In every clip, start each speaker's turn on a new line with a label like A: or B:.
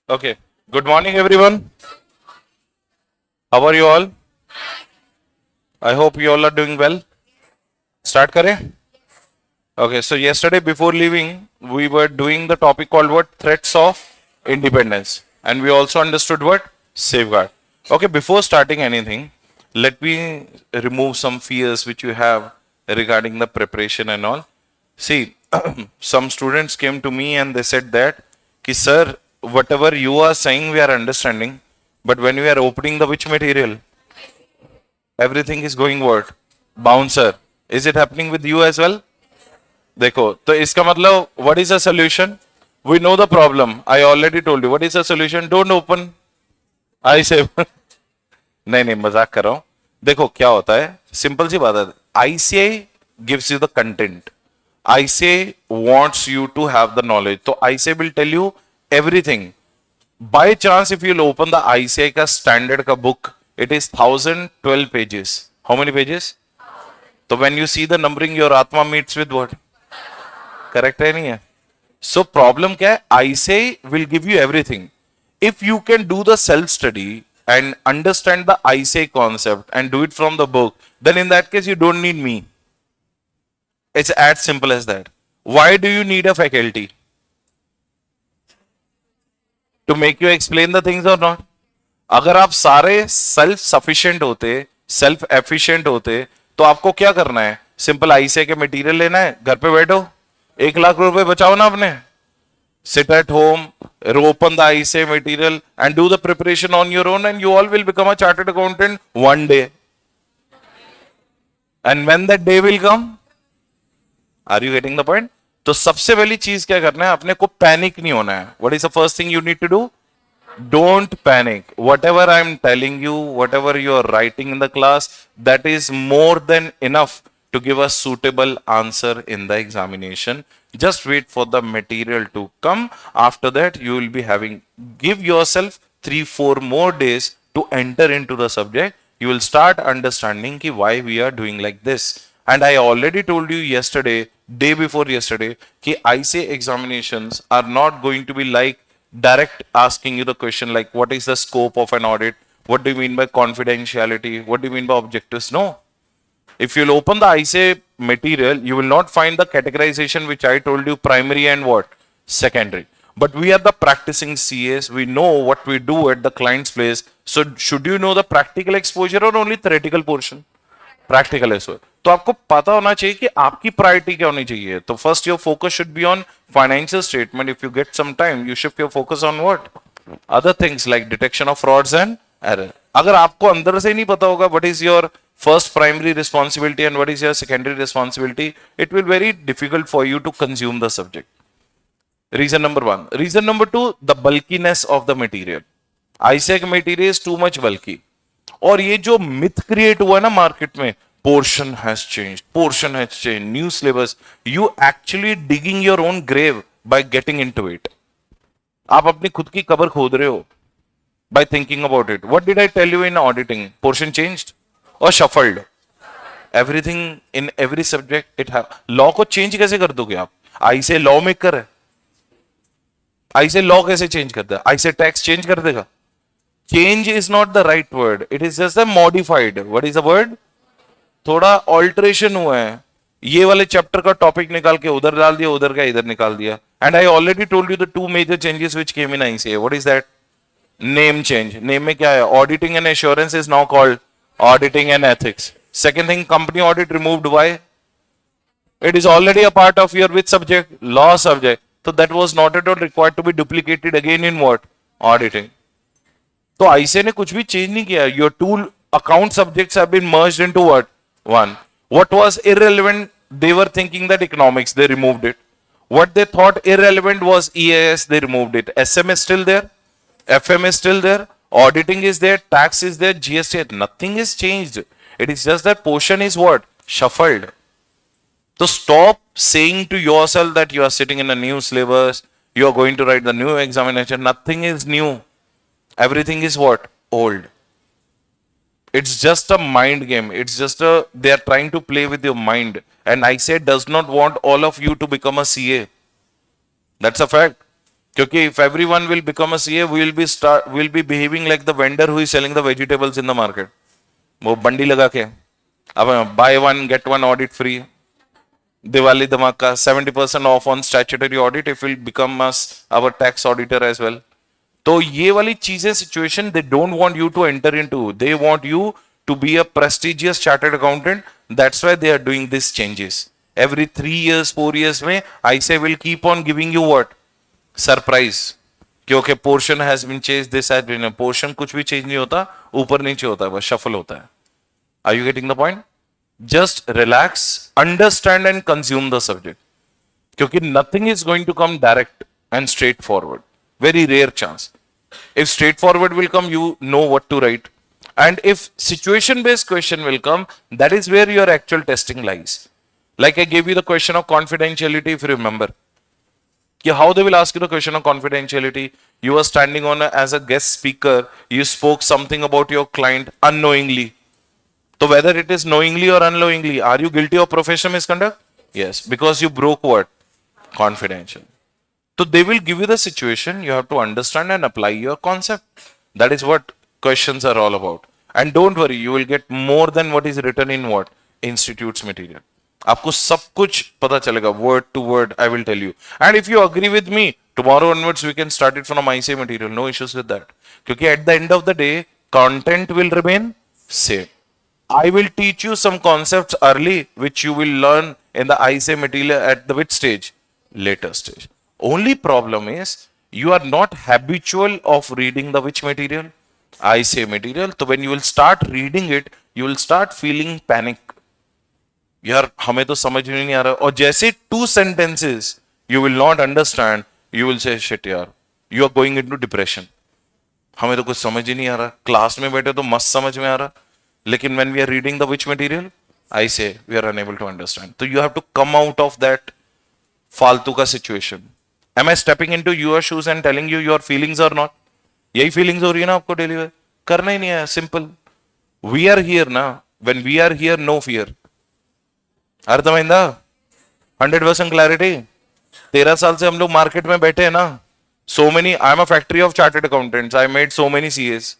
A: Okay. Good morning, everyone. How are you all? I hope you all are doing well. Start करें? Okay. So yesterday, before leaving, we were doing the topic called what? Threats of independence, and we also understood what? Safeguard. Okay. Before starting anything, let me remove some fears which you have regarding the preparation and all. See, some students came to me and they said that, "Ki sir, whatever you are saying, we are understanding, but when we are opening the which material, everything is going what? Bouncer. Is it happening with you as well? देखो तो इसका मतलब what is the solution? We know the problem. I already told you. What is the solution? Don't open. I say नहीं नहीं मजाक कर रहा हूं. देखो क्या होता है सिंपल सी बात है ICI gives you the content. ICI wants you to have the knowledge. तो ICI will tell you everything. By chance if you'll open the ICI का standard का book, it is 1012 pages. How many pages? तो when you see the numbering, your आत्मा meets with what? Correct है नहीं है? So problem क्या है? ICI will give you everything. If you can do the self study and understand the ICI concept and do it from the book, then in that case you don't need me. It's as simple as that. Why do you need a faculty? To make you explain the things or not? अगर आप सारे self sufficient होते, self efficient होते, तो आपको क्या करना है? सिंपल आईसीआई के मटेरियल लेना है, घर पे बैठो, 1 लाख रुपए बचाओ ना अपने. Sit at home, open the ICA material and do the preparation on your own and you all will become a chartered accountant one day. And when that day will come, are you getting the point? तो सबसे पहली चीज क्या करना है? अपने को panic नहीं होना है. What is the first thing you need to do? Don't panic. Whatever I'm telling you, whatever you are writing in the class, that is more than enough to give a suitable answer in the examination. Just wait for the material to come. After that, you will be having, give yourself 3-4 more days to enter into the subject. You will start understanding ki why we are doing like this. And I already told you yesterday, day before yesterday, ki ICA examinations are not going to be like direct asking you the question like what is the scope of an audit, what do you mean by confidentiality, what do you mean by objectives. No, if you'll open the ICA material, you will not find the categorization which I told you, primary and what? Secondary. But we are the practicing CAs. We know what we do at the client's place. So should you know the practical exposure or only theoretical portion? Practical है सो तो आपको पता होना चाहिए कि आपकी priority क्या होनी चाहिए. तो first your focus should be on financial statement. If you get some time you shift your focus on what other things like detection of frauds and error. अगर आपको अंदर से नहीं पता होगा what is your first primary responsibility and what is your secondary responsibility, it will very difficult for you to consume the subject. Reason number 1. Reason number 2, the bulkiness of the material. ISEC material is too much bulky. और ये जो myth create हुआ ना market में, portion has change, portion has change, new syllabus, you actually digging your own grave by getting into it. आप अपनी खुद की कब्र खोद रहे हो by thinking about it. What did I tell you in auditing? Portion changed or shuffled? Everything in every subject it have. Law को change कैसे कर दोगे आप? I say law maker है. I say law कैसे change करता है? I say tax change कर देगा. Change is not the right word. It is just a modified. What is the word? थोड़ा alteration हुआ है. ये वाले चैप्टर का टॉपिक निकाल के उधर डाल दिया, उधर का इधर निकाल दिया. And I already told you the 2 major changes which came in ICA. What is that? Name change. Name में क्या है? Auditing and assurance is now called auditing and ethics. Second thing, company audit removed. Why? It is already a part of your which subject? Law subject. So that was not at all required to be duplicated again in what? Auditing. तो ICA ने कुछ भी change नहीं किया. Your 2 account subjects have been merged into what? One. What was irrelevant? They were thinking that economics, they removed it. What they thought irrelevant was EAS, they removed it. SM is still there. FM is still there. Auditing is there. Tax is there. GST. Nothing is changed. It is just that portion is what? Shuffled. So stop saying to yourself that you are sitting in a new syllabus. You are going to write the new examination. Nothing is new. Everything is what? Old. It's just a mind game. It's just they are trying to play with your mind. And I say does not want all of you to become a CA. That's a fact. क्योंकि if everyone will become a CA, we'll be behaving like the vendor who is selling the vegetables in the market. वो बंडी लगा के अब buy one get one audit free, Diwali धमाका 70% off on statutory audit if will become us our tax auditor as well. तो ये वाली चीजें situation they don't want you to enter into, they want you to be a prestigious chartered accountant. That's why they are doing this changes every 3 years 4 years में. I say will keep on giving you what surprise, क्योंकि portion has been change, this has been, portion कुछ भी change नहीं होता, ऊपर नीचे होता है, बस शफल होता है. Are you getting the point? Just relax, understand and consume the subject, क्योंकि nothing is going to come direct and straightforward. Very rare chance. If straightforward will come, you know what to write. And if situation based question will come, that is where your actual testing lies. Like I gave you the question of confidentiality, if you remember. How they will ask you the question of confidentiality. You were standing on as a guest speaker, you spoke something about your client unknowingly. So whether it is knowingly or unknowingly, are you guilty of professional misconduct? Yes, because you broke what? Confidential. So they will give you the situation, you have to understand and apply your concept. That is what questions are all about. And don't worry, you will get more than what is written in what? Institute's material. आपको सब कुछ पता चलेगा word to word. I will tell you. And if you agree with me, tomorrow onwards we can start it from ICA material. No issues with that. क्योंकि at the end of the day, content will remain same. I will teach you some concepts early, which you will learn in the ICA material at the which stage? Later stage. Only problem is you are not habitual of reading the which material? ICA material. So when you will start reading it, you will start feeling panic. यार हमें तो समझ में नहीं आ रहा, और जैसे 2 sentences you will not understand, you will say shit यार, you are going into depression. हमें तो कुछ समझ ही नहीं आ रहा, क्लास में बैठे तो मस्त समझ में आ रहा, लेकिन when we are reading the which material, I say we are unable to understand. So you have to come out of that फालतू का situation. Am I stepping into your shoes and telling you your feelings or not? यही feelings हो रही है ना आपको daily में, करना ही नहीं है, simple. We are here ना, when we are here, no fear. अर्थమైंदा? 100% clarity. 13 साल से हम लोग मार्केट में बैठे हैं ना. So many, I am a factory of chartered accountants. I made so many CAs.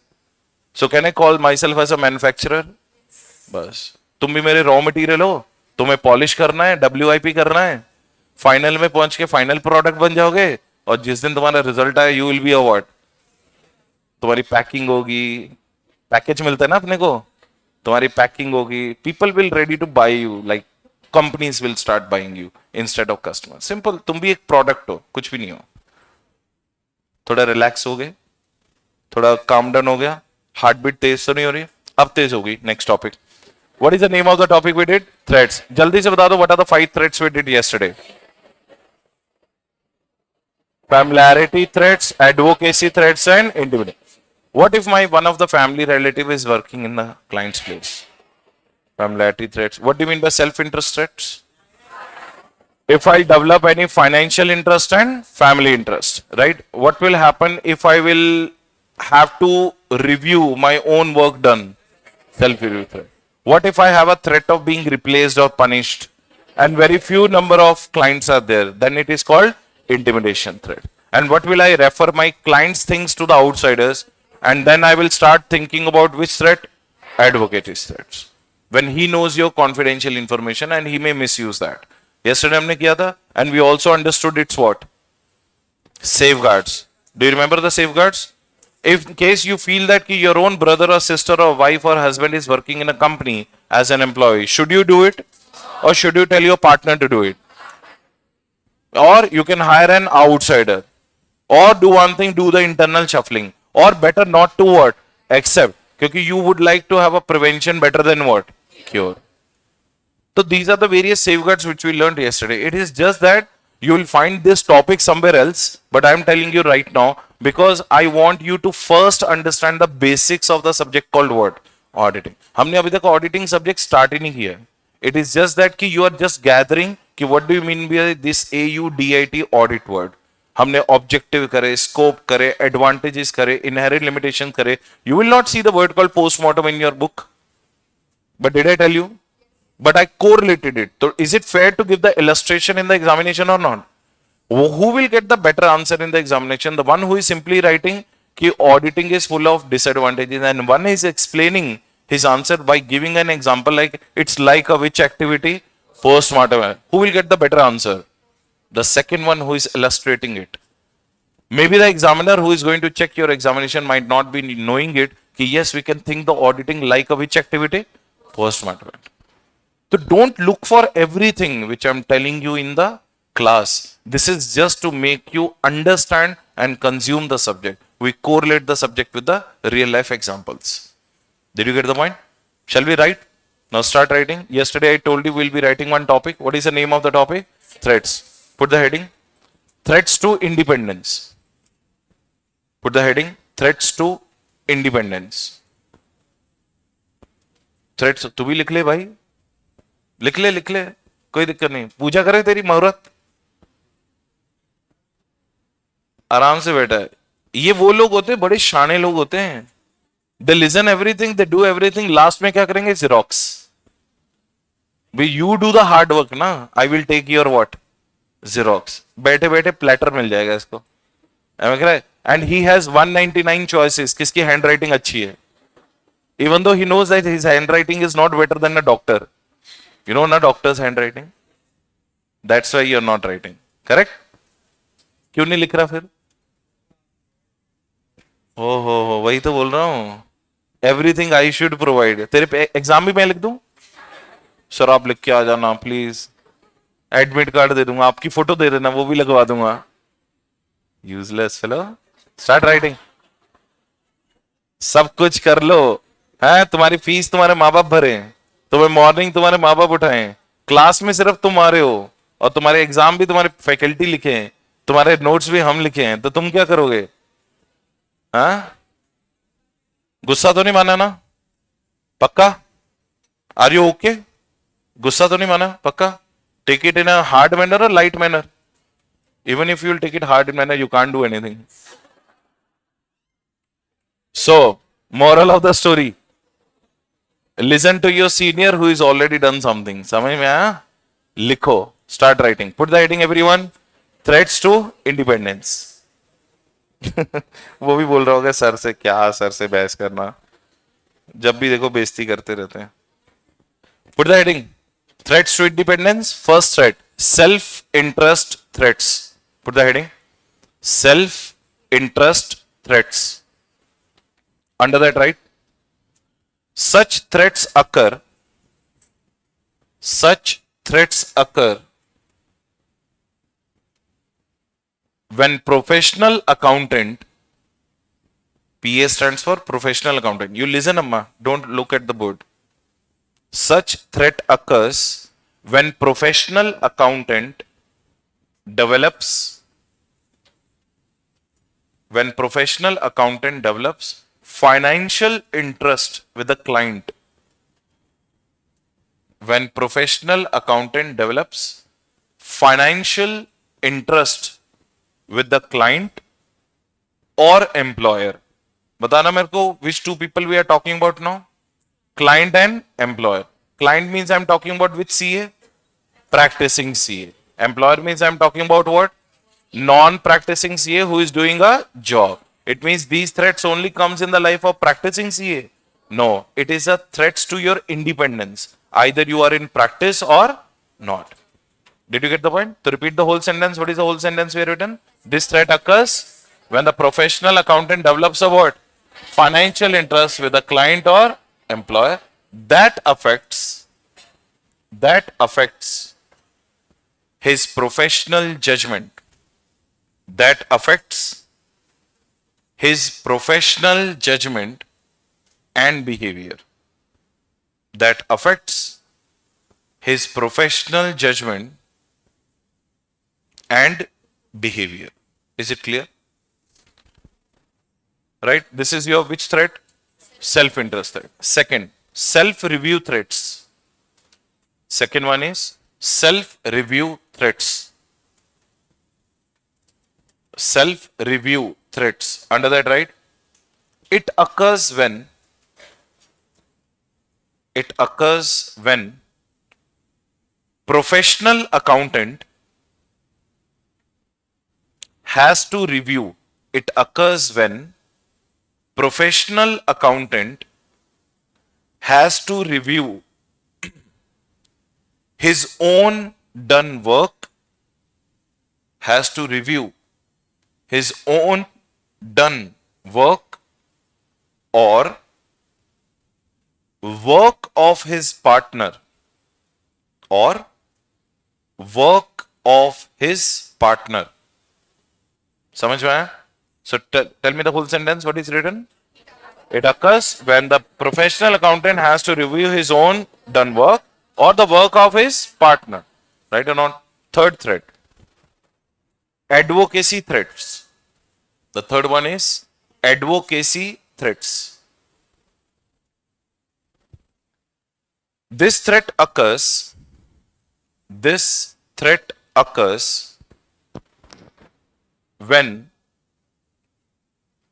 A: So can I call myself as a manufacturer? बस तुम भी मेरे रॉ मटेरियल हो, तुम्हें पॉलिश करना है, WIP करना है, फाइनल में पहुंच के फाइनल प्रोडक्ट बन जाओगे, और जिस दिन तुम्हारा रिजल्ट आए यू विल बी अवार्ड. तुम्हारी पैकिंग होगी, पैकेज मिलता है ना अपने को, तुम्हारी पैकिंग होगी, people will ready to buy you, like companies will start buying you instead of customer. Simple. तुम भी एक प्रोडक्ट हो, कुछ भी नहीं हो. थोड़ा रिलैक्स हो गए, थोड़ा काम डाउन हो गया, हार्ट बीट तेज तो नहीं हो रही, अब तेज होगी. Next topic. What is the name of the topic we did? Threads. जल्दी से बता दो, what are the 5 threads we did yesterday? Familiarity threats, advocacy threats, and intimidation. What if one of the family relative is working in the client's place? Familiarity threats. What do you mean by self-interest threats? If I develop any financial interest and family interest, right? What will happen if I will have to review my own work done? Self-review threat. What if I have a threat of being replaced or punished, and very few number of clients are there? Then it is called intimidation threat. And what will I refer my clients' things to the outsiders, and then I will start thinking about which threat? Advocacy threats. When he knows your confidential information and he may misuse that. Yesterday हमने किया था, and we also understood it's what? Safeguards. Do you remember the safeguards? If in case you feel that your own brother or sister or wife or husband is working in a company as an employee, should you do it, or should you tell your partner to do it? Or you can hire an outsider, or do one thing, do the internal shuffling, or better not to what? Accept, because you would like to have a prevention better than what? Cure. So these are the various safeguards which we learned yesterday. It is just that you will find this topic somewhere else, but I am telling you right now because I want you to first understand the basics of the subject called what? Auditing. हमने अभी तक auditing subject start ही नहीं किया. It is just that कि you are just gathering कि what do you mean by this AUDIT audit word. हमने objective करे, scope करे, एडवांटेजेस करे, इनहेरेंट लिमिटेशन करे. You will not see the word called postmortem in your book. But did I tell you? But I correlated it. So is it fair to give the illustration in the examination or not? Who will get the better answer in the examination? The one who is simply writing कि auditing is full of disadvantages, and one is explaining his answer by giving an example like it's like a which activity? Postmortem. Who will get the better answer? The second one who is illustrating it. Maybe the examiner who is going to check your examination might not be knowing it. कि yes, we can think the auditing like a which activity? Postmortem. So don't look for everything which I'm telling you in the class. This is just to make you understand and consume the subject. We correlate the subject with the real life examples. Did you get the point? Shall we write? Now start writing. Yesterday I told you we'll be writing one topic. What is the name of the topic? Threats. Put the heading. Threats to independence. Put the heading. Threats to independence. Threats. तू भी लिख ले भाई. लिख ले कोई दिक्कत नहीं. पूजा करे तेरी मुहूर्त. आराम से बैठा है. ये वो लोग होते हैं, बड़े शाने लोग होते हैं. They listen everything, they do everything, last में क्या करेंगे? जेरोक्स. भाई you do the hard work ना, I will take your what? Xerox. बैठे बैठे प्लेटर मिल जाएगा इसको. एंड ही हैज 199 चॉइसेस किसकी हैंडराइटिंग अच्छी है. Even though he knows that his handwriting is not better than a doctor. You know, na doctor's handwriting. That's why you're not writing. Correct? क्यों नहीं लिख रहा फिर? हो वही तो बोल रहा हूं. Everything I should provide. तेरे एग्जाम भी मैं लिख दूं? सर आप लिख के आ जाना प्लीज. एडमिट कार्ड दे दूंगा, आपकी फोटो दे देना, वो भी लगवा दूंगा. Useless fellow. Start writing. सब कुछ कर लो है. तुम्हारी फीस तुम्हारे माँ बाप भरे, तुम्हें मॉर्निंग तुम्हारे माँ बाप उठाए, क्लास में सिर्फ तुम आ रहे हो, और तुम्हारे एग्जाम भी तुम्हारे फैकल्टी लिखे हैं, तुम्हारे नोट्स भी हम लिखे हैं, तो तुम क्या करोगे? हाँ, गुस्सा तो नहीं माना ना? पक्का? Are you okay? गुस्सा तो नहीं माना? पक्का? Take it in a hard manner और light manner. Even if you will take it hard manner, you can't do anything. So moral of the story, listen to your senior who is already done something. समझ में आया? लिखो. Start writing. Put the heading everyone. Threats to independence. वो भी बोल रहा होगा sir से क्या, सर से बहस करना, जब भी देखो बेइज्जती करते रहते हैं. Put the heading. Threats to independence. First threat, self-interest threats. Put the heading. Self-interest threats. Under that, right? Such threats occur when professional accountant, PA stands for professional accountant. You listen, Amma, don't look at the board. Such threat occurs when professional accountant develops financial interest with the client. When professional accountant develops financial interest with the client or employer. बताना मेरे को which two people we are talking about now? Client and employer. Client means I'm talking about which CA? Practicing CA. Employer means I'm talking about what? Non-practicing CA who is doing a job. It means these threats only comes in the life of practicing CA. No, it is a threats to your independence. Either you are in practice or not. Did you get the point? To repeat the whole sentence, what is the whole sentence we have written? This threat occurs when the professional accountant develops a what? Financial interest with a client or employer that affects his professional judgment. That affects his professional judgment and behavior. That affects his professional judgment and behavior. Is it clear? Right? This is your which threat? Self-interest threat. Second, self-review threats. Second one is self-review threats. Self-review threats. Under that, right? It occurs when professional accountant has to review. It occurs when professional accountant has to review his own done work, has to review his own done work or work of his partner or work of his partner. समझ में आया? So tell me the whole sentence. What is written? It occurs when the professional accountant has to review his own done work or the work of his partner. Right or not? Third threat. Advocacy threats. The third one is advocacy threats. This threat occurs when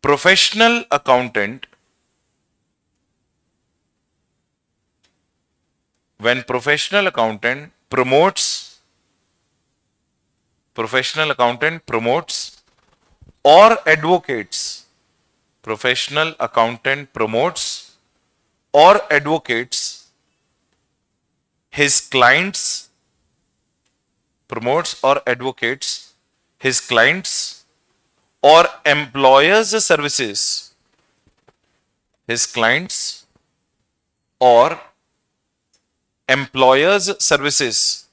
A: professional accountant promotes or advocates his clients or employers services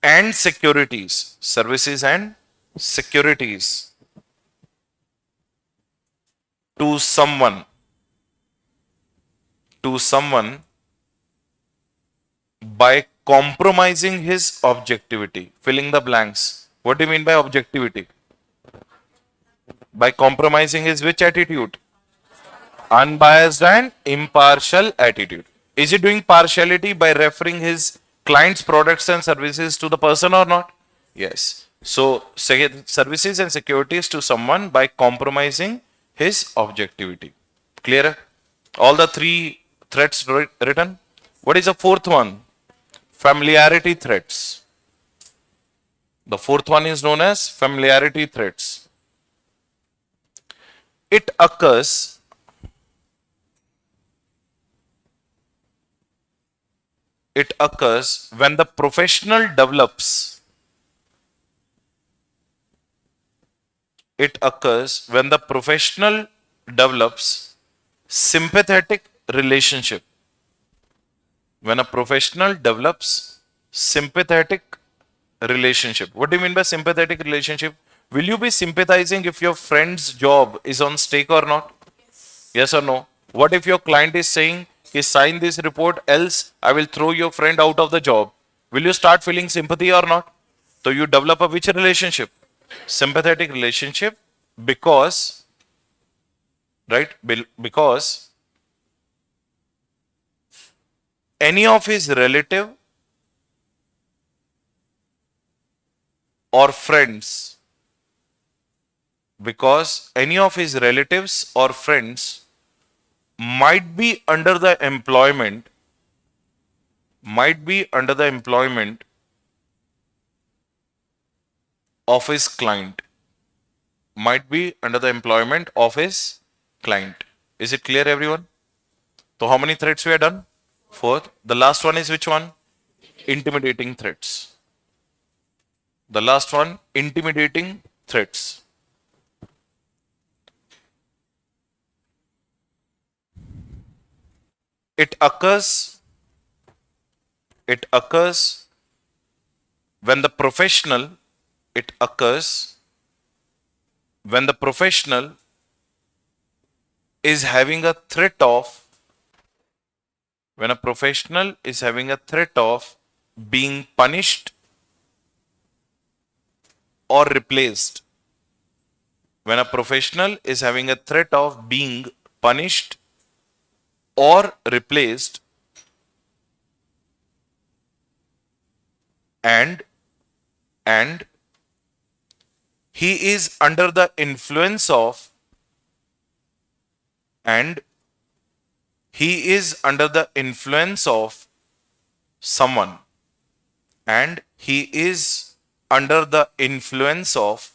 A: and securities to someone by compromising his objectivity. Filling the blanks. What do you mean by objectivity? By compromising his which attitude? Unbiased and impartial attitude. Is he doing partiality by referring his client's products and services to the person or not? Yes. So, services and securities to someone by compromising his objectivity. Clear? All the three threats written. What is the fourth one? Familiarity threats. The fourth one is known as familiarity threats. It occurs when the professional develops sympathetic relationship. When a professional develops sympathetic relationship. What do you mean by sympathetic relationship? Will you be sympathizing if your friend's job is on stake or not? Yes or no? What if your client is saying, sign this report, else I will throw your friend out of the job? Will you start feeling sympathy or not? So you develop a which relationship? Sympathetic relationship because, right? Because any of his relative or friends, might be under the employment of his client. Is it clear, everyone? So how many threats we are done? Fourth. The last one is which one? Intimidating threats. The last one, intimidating threats. It occurs when the professional is having a threat of being punished or replaced. When a professional is having a threat of being punished or replaced, and he is under the influence of someone, under the influence of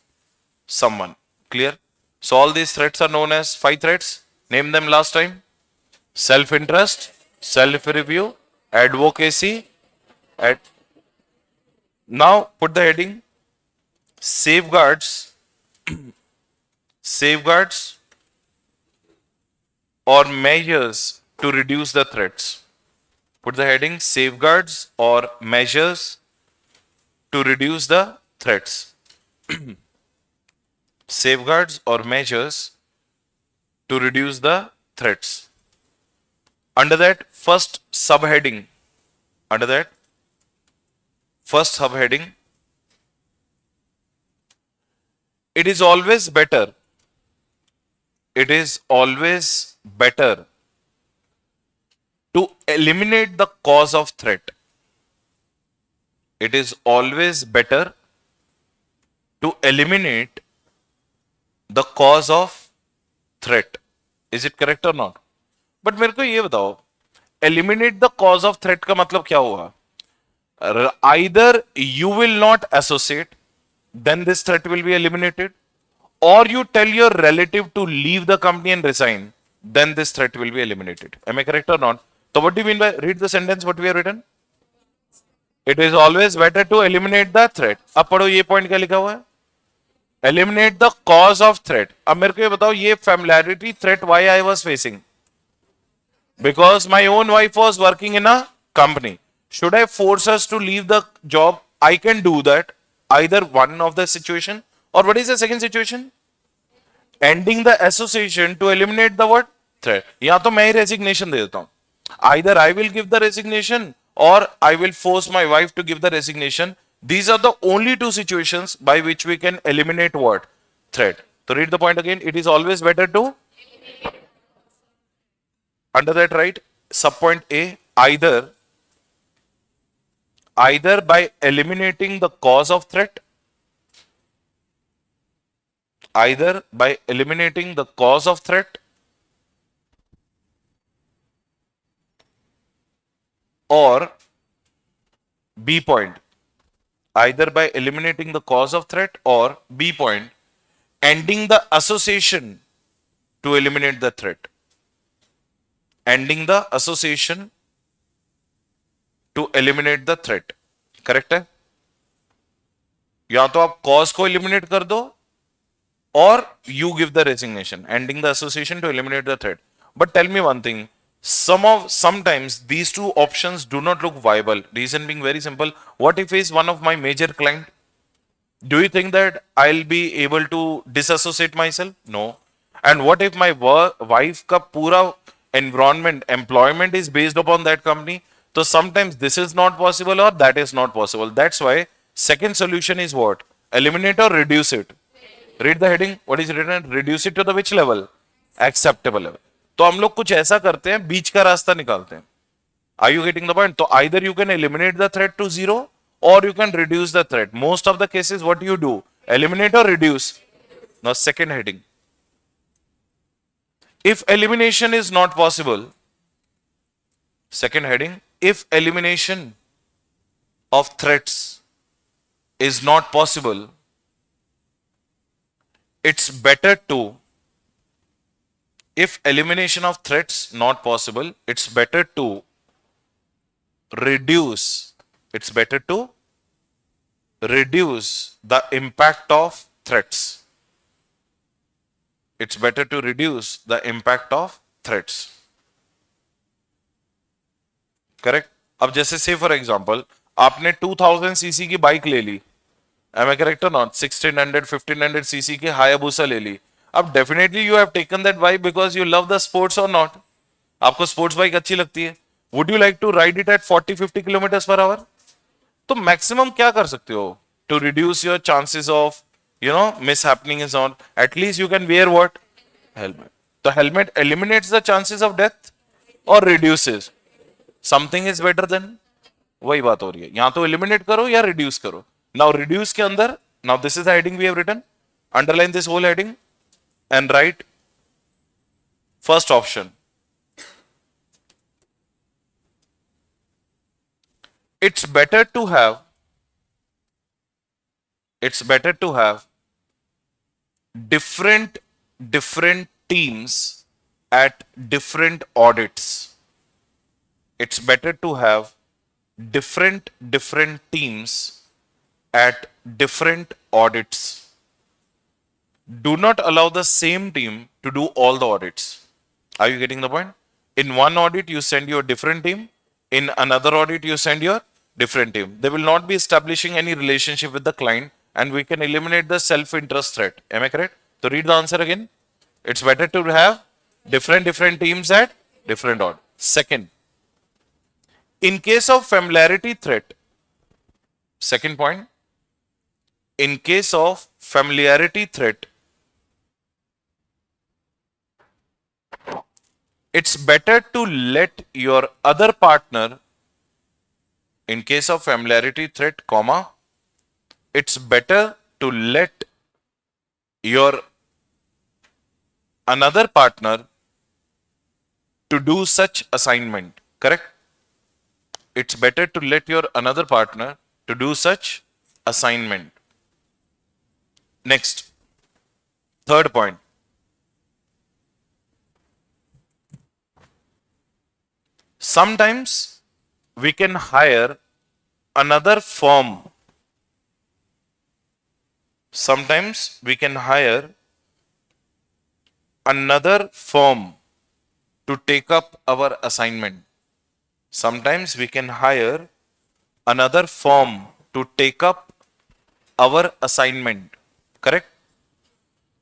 A: someone. Clear? So all these threats are known as 5 threats. Name them last time. Self-interest, self-review, advocacy. At now put the heading safeguards, safeguards or measures to reduce the threats. Put the heading safeguards or measures to reduce the threats. Safeguards or measures to reduce the threats. Under that first subheading, it is always better to eliminate the cause of threat. It is always better to eliminate the cause of threat. Is it correct or not? But मेरे को ये बताओ, eliminate the cause of threat का मतलब क्या हुआ? Either you will not associate, then this threat will be eliminated, or you tell your relative to leave the company and resign, then this threat will be eliminated. Am I correct or not? So what do you mean by, read the sentence what we have written? It is always better to eliminate the threat. अब पढ़ो ये point क्या लिखा हुआ है? Eliminate the cause of threat. अब मेरे को ये बताओ, ये familiarity threat why I was facing? Because my own wife was working in a company. Should I force us to leave the job? I can do that. Either one of the situation, or what is the second situation? Ending the association to eliminate the what? Threat. या तो मैं ही resignation दे देता हूँ. Either I will give the resignation or I will force my wife to give the resignation. These are the only two situations by which we can eliminate what? Threat. So read the point again. It is always better to, under that, right? Subpoint A, either by eliminating the cause of threat, either by eliminating the cause of threat, or B point, either by eliminating the cause of threat, or B point, ending the association to eliminate the threat. Ending the association to eliminate the threat. Correct है? या तो आप cause को eliminate कर दो, और you give the resignation, ending the association to eliminate the threat. But tell me one thing, sometimes these two options do not look viable. Reason being very simple. What if he's one of my major client? Do you think that I'll be able to disassociate myself? No. And what if my wife का पूरा environment, employment is based upon that company? So sometimes this is not possible or that is not possible. That's why second solution is what? Eliminate or reduce it. Read the heading. What is written? Reduce it to the which level? Acceptable level. तो हम लोग कुछ ऐसा करते हैं, बीच का रास्ता निकालते हैं. Are you getting the point? So either you can eliminate the threat to zero or you can reduce the threat. Most of the cases, what you do? Eliminate or reduce? Now second heading. If elimination is not possible, second heading, if elimination of threats is not possible, it's better to, if elimination of threats not possible, it's better to reduce, it's better to reduce the impact of threats. It's better to reduce the impact of threats. Correct? अब जैसे say for example, आपने 2000 CC की bike ले ली. Am I correct or not? 1600, 1500 CC की Hayabusa ले ली. अब definitely you have taken that bike because you love the sports or not? आपको sports bike अच्छी लगती है. Would you like to ride it at 40-50 kilometers per hour? तो maximum क्या कर सकते हो to reduce your chances of, you know, mishappening is on, at least you can wear what? Helmet. So helmet eliminates the chances of death or reduces? Something is better than, वही बात हो रही है. या तो eliminate करो या reduce करो. Now reduce के अंदर, now this is the heading we have written. Underline this whole heading and write first option. It's better to have It's better to have different teams at different audits. It's better to have different teams at different audits. Do not allow the same team to do all the audits. Are you getting the point? In one audit, you send your different team. In another audit, you send your different team. They will not be establishing any relationship with the client, and we can eliminate the self-interest threat. Am I correct? So read the answer again. It's better to have different teams at different audit. Second, in case of familiarity threat, second point, in case of familiarity threat, it's better to let your other partner, in case of familiarity threat, comma, it's better to let your another partner to do such assignment. Correct? It's better to let your another partner to do such assignment. Next, third point. Sometimes we can hire another firm. Sometimes we can hire another firm to take up our assignment. Sometimes we can hire another firm to take up our assignment. Correct?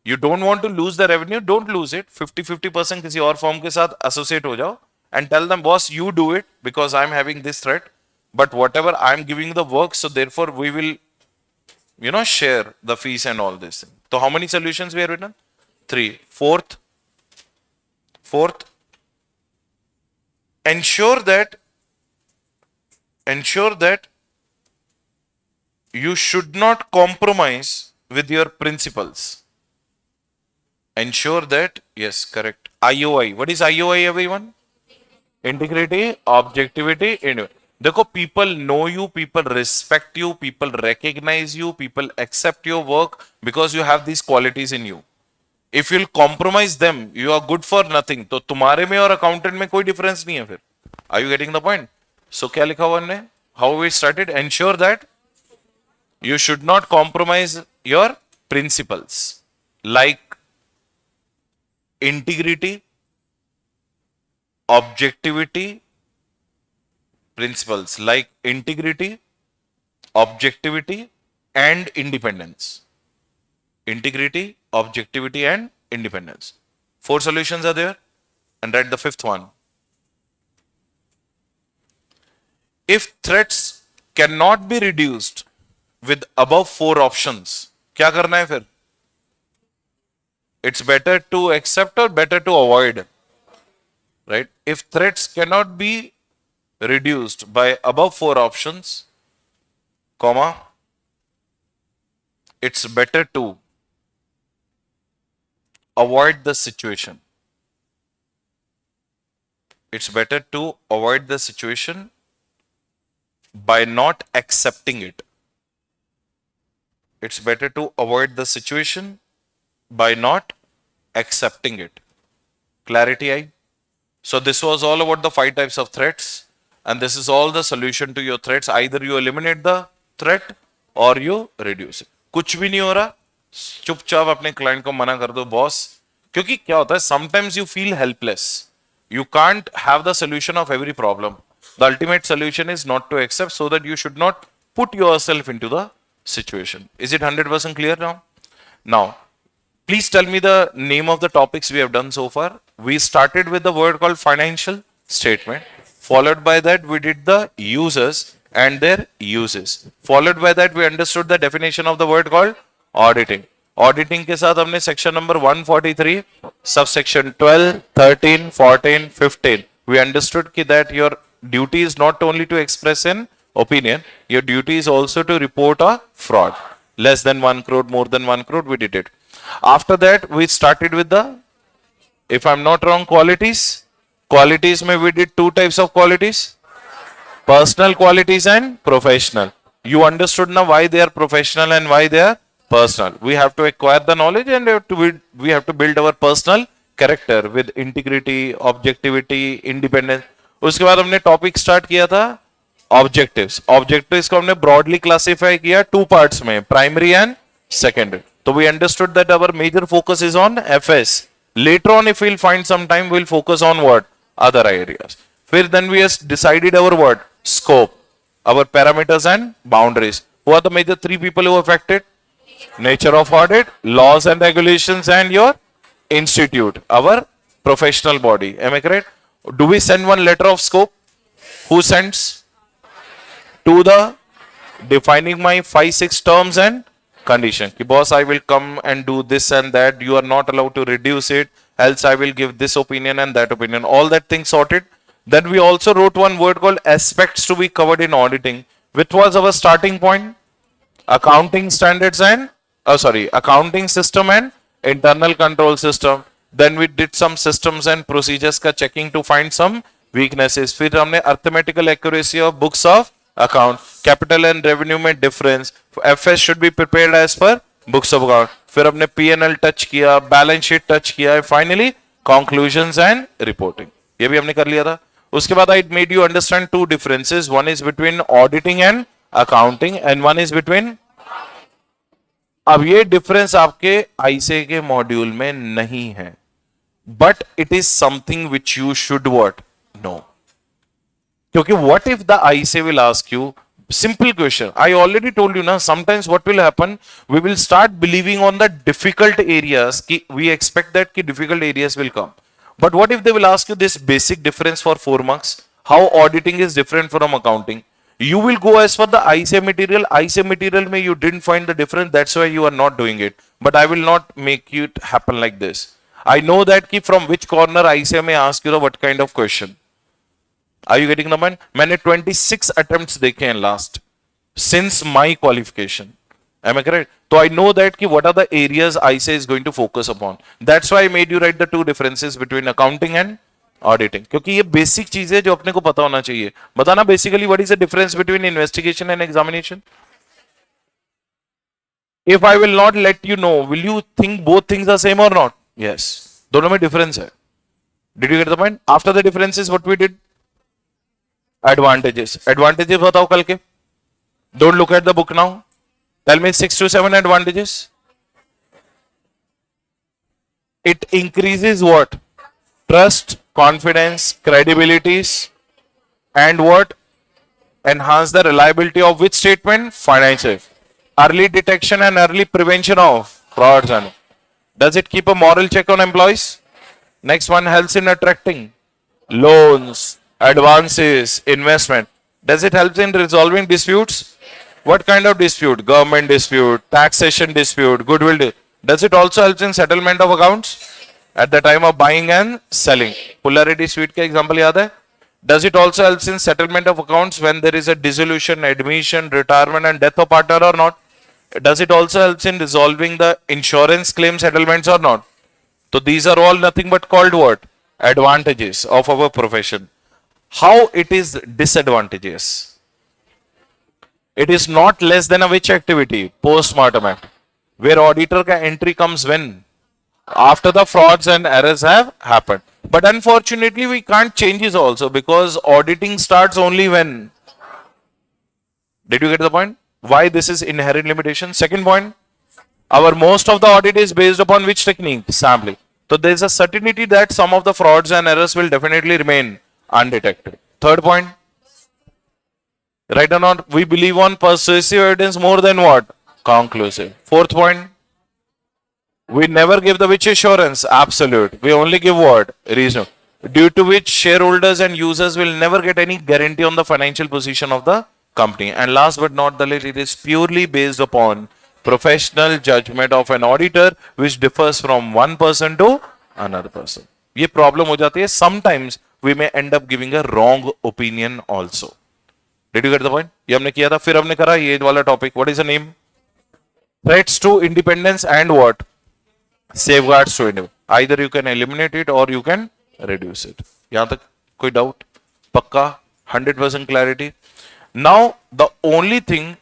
A: You don't want to lose the revenue, don't lose it. 50-50% किसी और firm के साथ associate हो जाओ and tell them, boss, you do it because I'm having this threat. But whatever I'm giving the work, so therefore we will, share the fees and all this. So how many solutions we have written? 3. Fourth, ensure that you should not compromise with your principles. Ensure that, yes, correct. IOI. What is IOI, everyone? Integrity, objectivity, देखो, people know you, people respect you, people recognize you, people accept your work because you have these qualities in you. If you'll compromise them, you are good for nothing. तो तुम्हारे में और accountant में कोई difference नहीं है फिर. Are you getting the point? So क्या लिखा हुआ हमने? How we started? Ensure that you should not compromise your principles like integrity, objectivity, principles like integrity, objectivity, and independence. Integrity, objectivity, and independence. 4 solutions are there, and write the 5th one. If threats cannot be reduced with above 4 options, क्या करना है फिर? It's better to accept or better to avoid, right? If threats cannot be reduced by above 4 options, comma, it's better to avoid the situation. It's better to avoid the situation by not accepting it. It's better to avoid the situation by not accepting it. Clarity I? So this was all about the 5 types of threats. And this is all the solution to your threats. Either you eliminate the threat or you reduce it. कुछ भी नहीं हो रहा, चुपचाप अपने client को मना कर दो, बॉस. क्योंकि क्या होता है, sometimes you feel helpless. You can't have the solution of every problem. The ultimate solution is not to accept, so that you should not put yourself into the situation. Is it 100% clear now? Now, please tell me the name of the topics we have done so far. We started with the word called financial statement. Followed by that, we did the users and their uses. Followed by that, we understood the definition of the word called auditing. Auditing के साथ हमने section number 143, subsection 12, 13, 14, 15. We understood that your duty is not only to express an opinion, your duty is also to report a fraud. Less than 1 crore, more than 1 crore, we did it. After that, we started with the, if I'm not wrong, qualities. Qualities mein we did 2 types of qualities. Personal qualities and professional. You understood now why they are professional and why they are personal. We have to acquire the knowledge and we have to build our personal character with integrity, objectivity, independence. उसके बाद हमने topic start किया था objectives. Objectives को हमने broadly classify किया two parts में, primary and secondary. तो we understood that our major focus is on FS. Later on, if we'll find some time, we'll focus on what? Other areas. First, then we have decided our what? Scope, our parameters and boundaries. Who are the major three people who are affected? Nature of audit, laws and regulations, and your institute, our professional body. Am I correct? Do we send one letter of scope? Who sends? To the defining my 5-6 terms and condition. Ki boss, I will come and do this and that. You are not allowed to reduce it. Else I will give this opinion and that opinion. All that thing sorted. Then we also wrote one word called aspects to be covered in auditing, which was our starting point. Accounting standards and, accounting system and internal control system. Then we did some systems and procedures ka checking to find some weaknesses. फिर हमने arithmetical accuracy of books of account, capital and revenue में difference, FS should be prepared as per books of account. फिर हमने P&L touch किया, balance sheet touch किया, finally conclusions and reporting. ये भी हमने कर लिया था. उसके बाद I made you understand two differences. One is between auditing and accounting and one is between. अब ये difference आपके ICA के मॉड्यूल में नहीं है, but it is something which you should what? Know. क्योंकि what if the ICA will ask you simple question? I already told you ना, sometimes what will happen, we will start believing on the difficult areas कि we expect that कि difficult areas will come. But what if they will ask you this basic difference for 4 marks? How auditing is different from accounting? You will go as for the ICA material. ICA material में you didn't find the difference, that's why you are not doing it. But I will not make it happen like this. I know that कि from which corner ICA may ask you the what kind of question. Are you getting the point? मैंने 26 attempts देखे हैं last since my qualification. Am I correct? So I know that कि what are the areas ICA is going to focus upon. That's why I made you write the two differences between accounting and auditing. क्योंकि ये basic चीज है जो अपने को पता होना चाहिए. बताना basically what is the difference between investigation and examination? If I will not let you know, will you think both things are same or not? Yes. दोनों में difference है. Did you get the point? After the differences, what we did? Advantages. Advantages बताओ कल के. Don't look at the book now. Tell me 6 to 7 advantages. It increases what? Trust, confidence, credibilities, and what? Enhance the reliability of which statement? Financial. Early detection and early prevention of frauds. And does it keep a moral check on employees? Next one, helps in attracting loans, advances, investment. Does it help in resolving disputes? What kind of dispute? Government dispute, taxation dispute, goodwill. Does it also help in settlement of accounts at the time of buying and selling? Polarity suite का example याद है? Does it also help in settlement of accounts when there is a dissolution, admission, retirement and death of partner or not? Does it also help in resolving the insurance claim settlements or not? So these are all nothing but called what? Advantages of our profession. How it is disadvantageous? It is not less than a which activity? Post-mortem act. Where auditor ka entry comes when? After the frauds and errors have happened. But unfortunately, we can't change this also because auditing starts only when? Did you get the point? Why this is inherent limitation? Second point, our most of the audit is based upon which technique? Sampling. So there is a certainty that some of the frauds and errors will definitely remain undetected. Third point, right or not, we believe on persuasive evidence more than what? Conclusive. Fourth point, we never give the which assurance? Absolute. We only give what? Reason. Due to which shareholders and users will never get any guarantee on the financial position of the company. And last but not the least, it is purely based upon professional judgment of an auditor which differs from one person to another person. ये problem हो जाती है. Sometimes we may end up giving a wrong opinion also. Did you get the point? ये हमने किया था. फिर हमने करा ये वाला topic. What is the name? Threats to independence and what? Safeguards to independence. Either you can eliminate it or you can reduce it. यहाँ तक कोई doubt? पक्का? 100% clarity? Now the only thing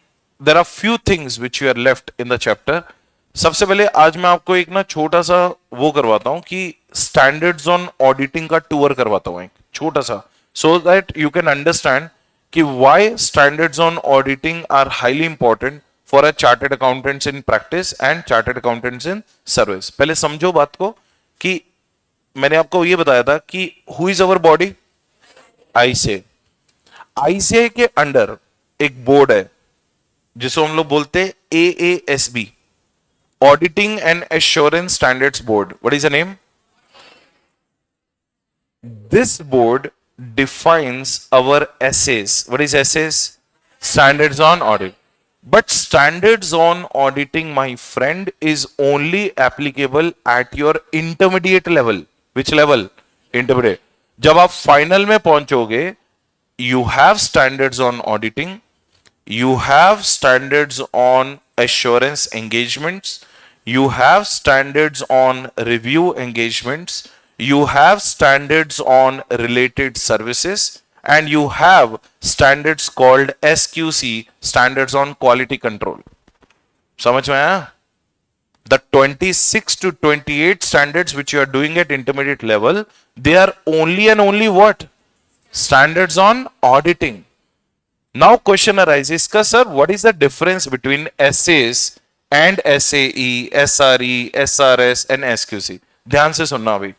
A: there are few things which you are left in the chapter. सबसे पहले आज मैं आपको एक ना छोटा सा वो करवाता हूं कि स्टैंडर्ड्स ऑन ऑडिटिंग का टूर करवाता हूं, एक छोटा सा, so that you can understand कि why standards on auditing are highly important for a chartered accountants in practice and chartered accountants in service. पहले समझो बात को कि मैंने आपको ये बताया था कि who is our body, ICA. ICA के अंडर एक बोर्ड है जिसको हम लोग बोलते हैं AASB, auditing and assurance standards board. What is the name? This board defines our essays. What is essays? Standards on audit. But standards on auditing, my friend, is only applicable at your intermediate level. Which level? Intermediate. जब आप final में पहुंचोगे, you have standards on auditing, you have standards on assurance engagements, you have standards on review engagements, you have standards on related services, and you have standards called SQC, standards on quality control. समझ में आया? The 26 to 28 standards which you are doing at intermediate level, they are only and only what? Standards on auditing. Now question arises, sir, what is the difference between SAs and SAE, SRE, SRS and SQC? ध्यान से सुनना अभी,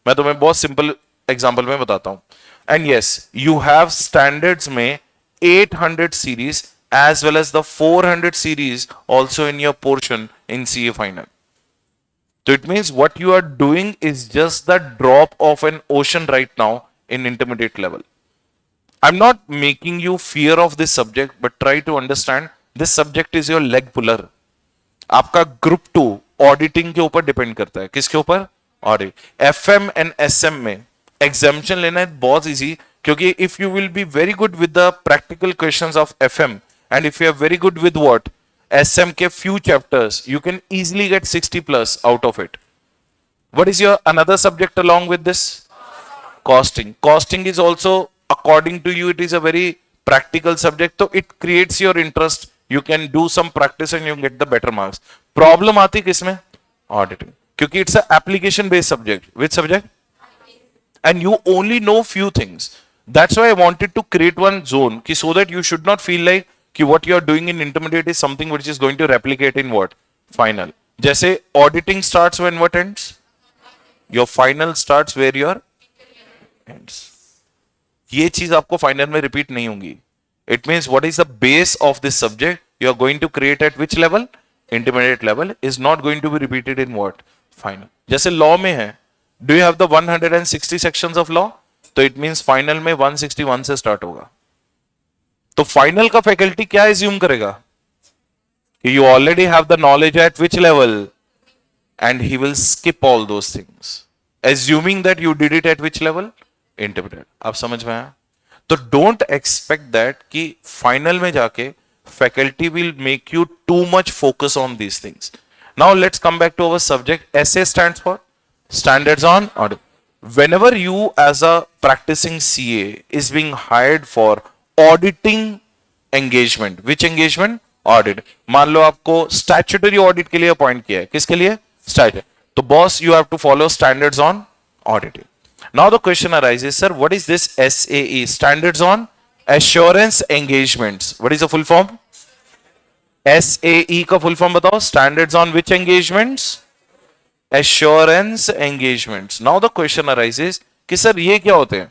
A: मैं तुम्हें बहुत simple example में बताता हूं. And yes, you have standards में 800 series as well as the 400 series also in your portion in CA final. तो it means what you are doing is just the drop of an ocean right now in intermediate level. I am not making you fear of this subject, but try to understand this subject is your leg puller. आपका group 2 auditing के ऊपर depend करता है. किसके ऊपर? Audit. FM and SM में एग्जामिशन लेना है बहुत इजी, क्योंकि if you will be very good with the practical questions of FM and if you are very good with what SM के few chapters, you can easily get 60 plus out of it. What is your another subject along with this? Costing. Costing is also, according to you, it is a very practical subject, so it creates your interest. You can do some practice and you get the better marks. Problem आती किसमें? Auditing. क्योंकि it's an application based subject. Which subject? And you only know few things. That's why I wanted to create one zone, so that you should not feel like कि what you are doing in intermediate is something which is going to replicate in what? Final. जैसे auditing starts when what ends? Your final starts where your ends. ये चीज आपको final में repeat नहीं होगी. It means what is the base of this subject you are going to create at which level? Intermediate level is not going to be repeated in what? Final. जैसे law में है, do you have the 160 sections of law? तो it means final में 161 से start होगा. तो final का faculty क्या एज्यूम करेगा कि you already have the knowledge at which level, and he will skip all those things, assuming that you did it at which level? Intermediate. आप समझ में आया? तो डोंट एक्सपेक्ट दैट कि फाइनल में जाके faculty will make you too much focus on these things. Now let's come back to our subject. SA stands for standards on audit. whenever you as a practicing CA is being hired for auditing engagement, which engagement? Audit. मान लो आपको statutory audit के लिए appoint किया है. किसके लिए? Statutory. तो boss, you have to follow standards on auditing. Now the question arises, sir, what is this SAE? Standards on Assurance Engagements. What is the full form? SAE का full form बताओ. Standards on which engagements? Assurance Engagements. Now the question arises कि sir ये क्या होते हैं?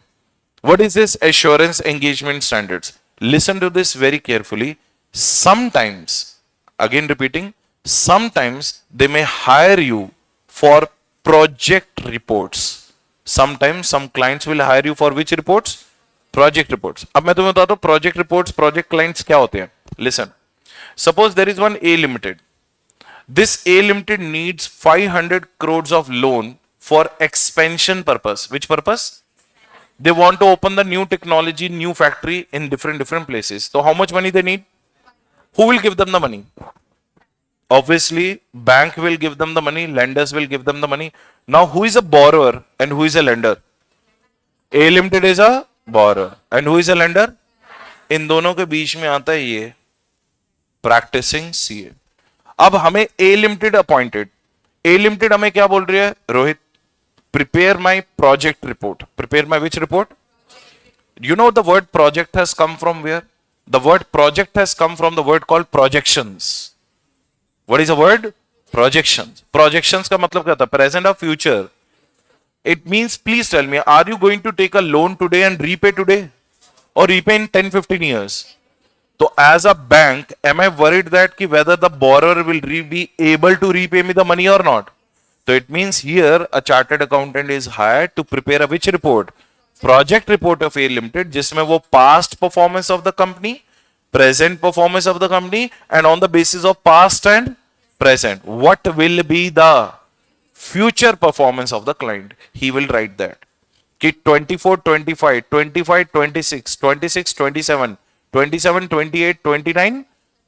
A: What is this Assurance Engagement Standards? Listen to this very carefully. Sometimes, again repeating, sometimes they may hire you for project reports. Sometimes some clients will hire you for which reports? Project reports. अब मैं तुम्हें बताता हूं project reports, project clients क्या होते हैं. Listen. Suppose there is one A Limited. This A Limited needs 500 crores of loan for expansion purpose. Which purpose? They want to open the new technology, new factory in different places. So how much money they need? Who will give them the money? Obviously, bank will give them the money, lenders will give them the money. Now, who is a borrower and who is a lender? A Limited is a borrower. And who is a lender? इन दोनों के बीच में आता है ये practising CA. अब हमें A limited appointed, A limited हमें क्या बोल रही है Rohit? Prepare my project report. Prepare my which report? You know the word project has come from where? The word project has come from the word called projections. What is the word? Projections. Projections का मतलब क्या था? Present or future? It means, please tell me, are you going to take a loan today and repay today? Or repay in 10-15 years? So as a bank, am I worried that ki whether the borrower will be able to repay me the money or not? So it means here a chartered accountant is hired to prepare a which report? Project report of A Limited, जिसमें वो past performance of the company, present performance of the company, and on the basis of past and present, what will be the future performance of the client? He will write that. कि 24, 25, 25, 26, 26, 27, 27, 28, 29,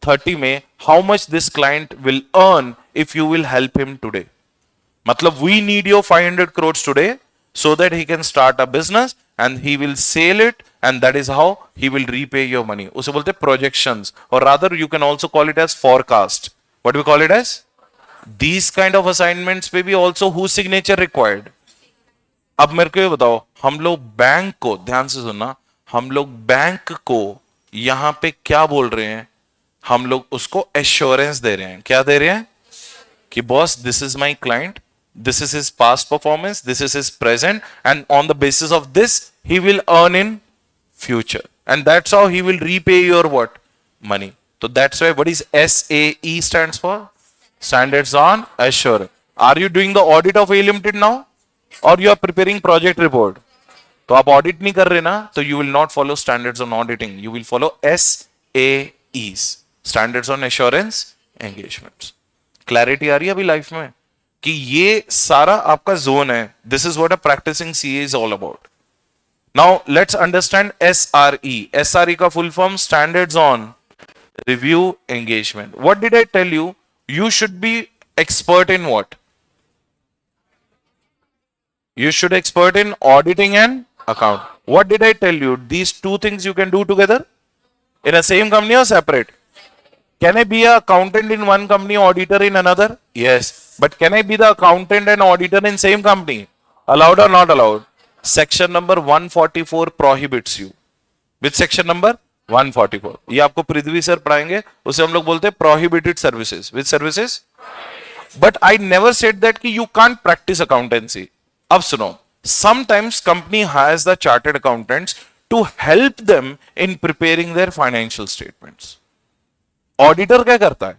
A: 30 में how much this client will earn if you will help him today. मतलब we need your 500 crores today so that he can start a business and he will sell it and that is how he will repay your money. उसे बोलते हैं projections, or rather you can also call it as forecast. What do we call it as? These kind of assignments पे भी also whose signature required. अब मेरे को ये बताओ, हम लोग बैंक को, ध्यान से सुनना, हम लोग बैंक को यहां पे क्या बोल रहे हैं? हम लोग उसको एश्योरेंस दे रहे हैं। क्या दे रहे हैं? कि boss, this is my client, this is his past performance, this is his present, and on the basis of this he will earn in future, and that's how he will repay your what? Money. So that's why what is SAE stands for? Standards on Assurance. Are you doing the audit of A Limited now, or you are preparing project report? तो आप audit नहीं कर रहे ना, तो you will not follow standards on auditing, you will follow SAEs, standards on assurance engagements. Clarity आ रही है अभी लाइफ में कि ये सारा आपका जोन है. This is what a practising CA is all about. Now let's understand SRE. SRE का full form standards on review engagement. What did I tell you? You should be expert in what? You should expert in auditing and account. What did I tell you? These two things you can do together in a same company or separate? Can I be an accountant in one company, auditor in another? Yes. But can I be the accountant and auditor in same company? Allowed or not allowed? Section number 144 prohibits you. Which section number? 144. ये आपको पृथ्वी sir पढ़ाएंगे. उसे हम लोग बोलते हैं prohibited services. Which services? But I never said that कि you can't practice accountancy. अब सुनो. Sometimes company hires the chartered accountants to help them in preparing their financial statements. Auditor क्या करता है?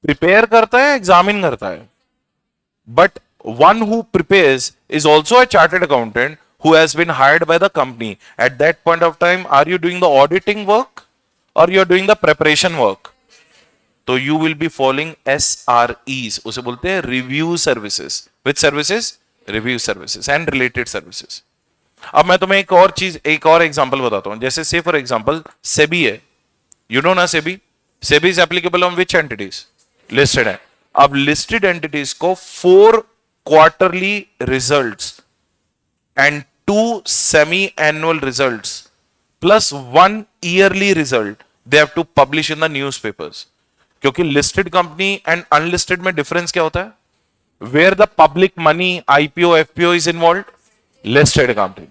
A: प्रिपेयर करता है, एग्जामिन करता है. But one who prepares is also a chartered accountant who has been hired by the company. At that point of time are you doing the auditing work और you are doing the preparation work? तो you will be following SREs. उसे बोलते हैं review services. Which services? Review services and related services. अब मैं तुम्हें एक और चीज, एक और एग्जांपल बताता हूं. जैसे से फॉर एग्जांपल सेबी है. यू नो ना SEBI? SEBI is applicable on which entities? Listed है. अब listed entities को 4 quarterly results and 2 semi-annual results plus 1 yearly result they have to publish in the newspapers. क्योंकि listed company and unlisted में difference क्या होता है? Where the public money, IPO, FPO is involved? Listed company.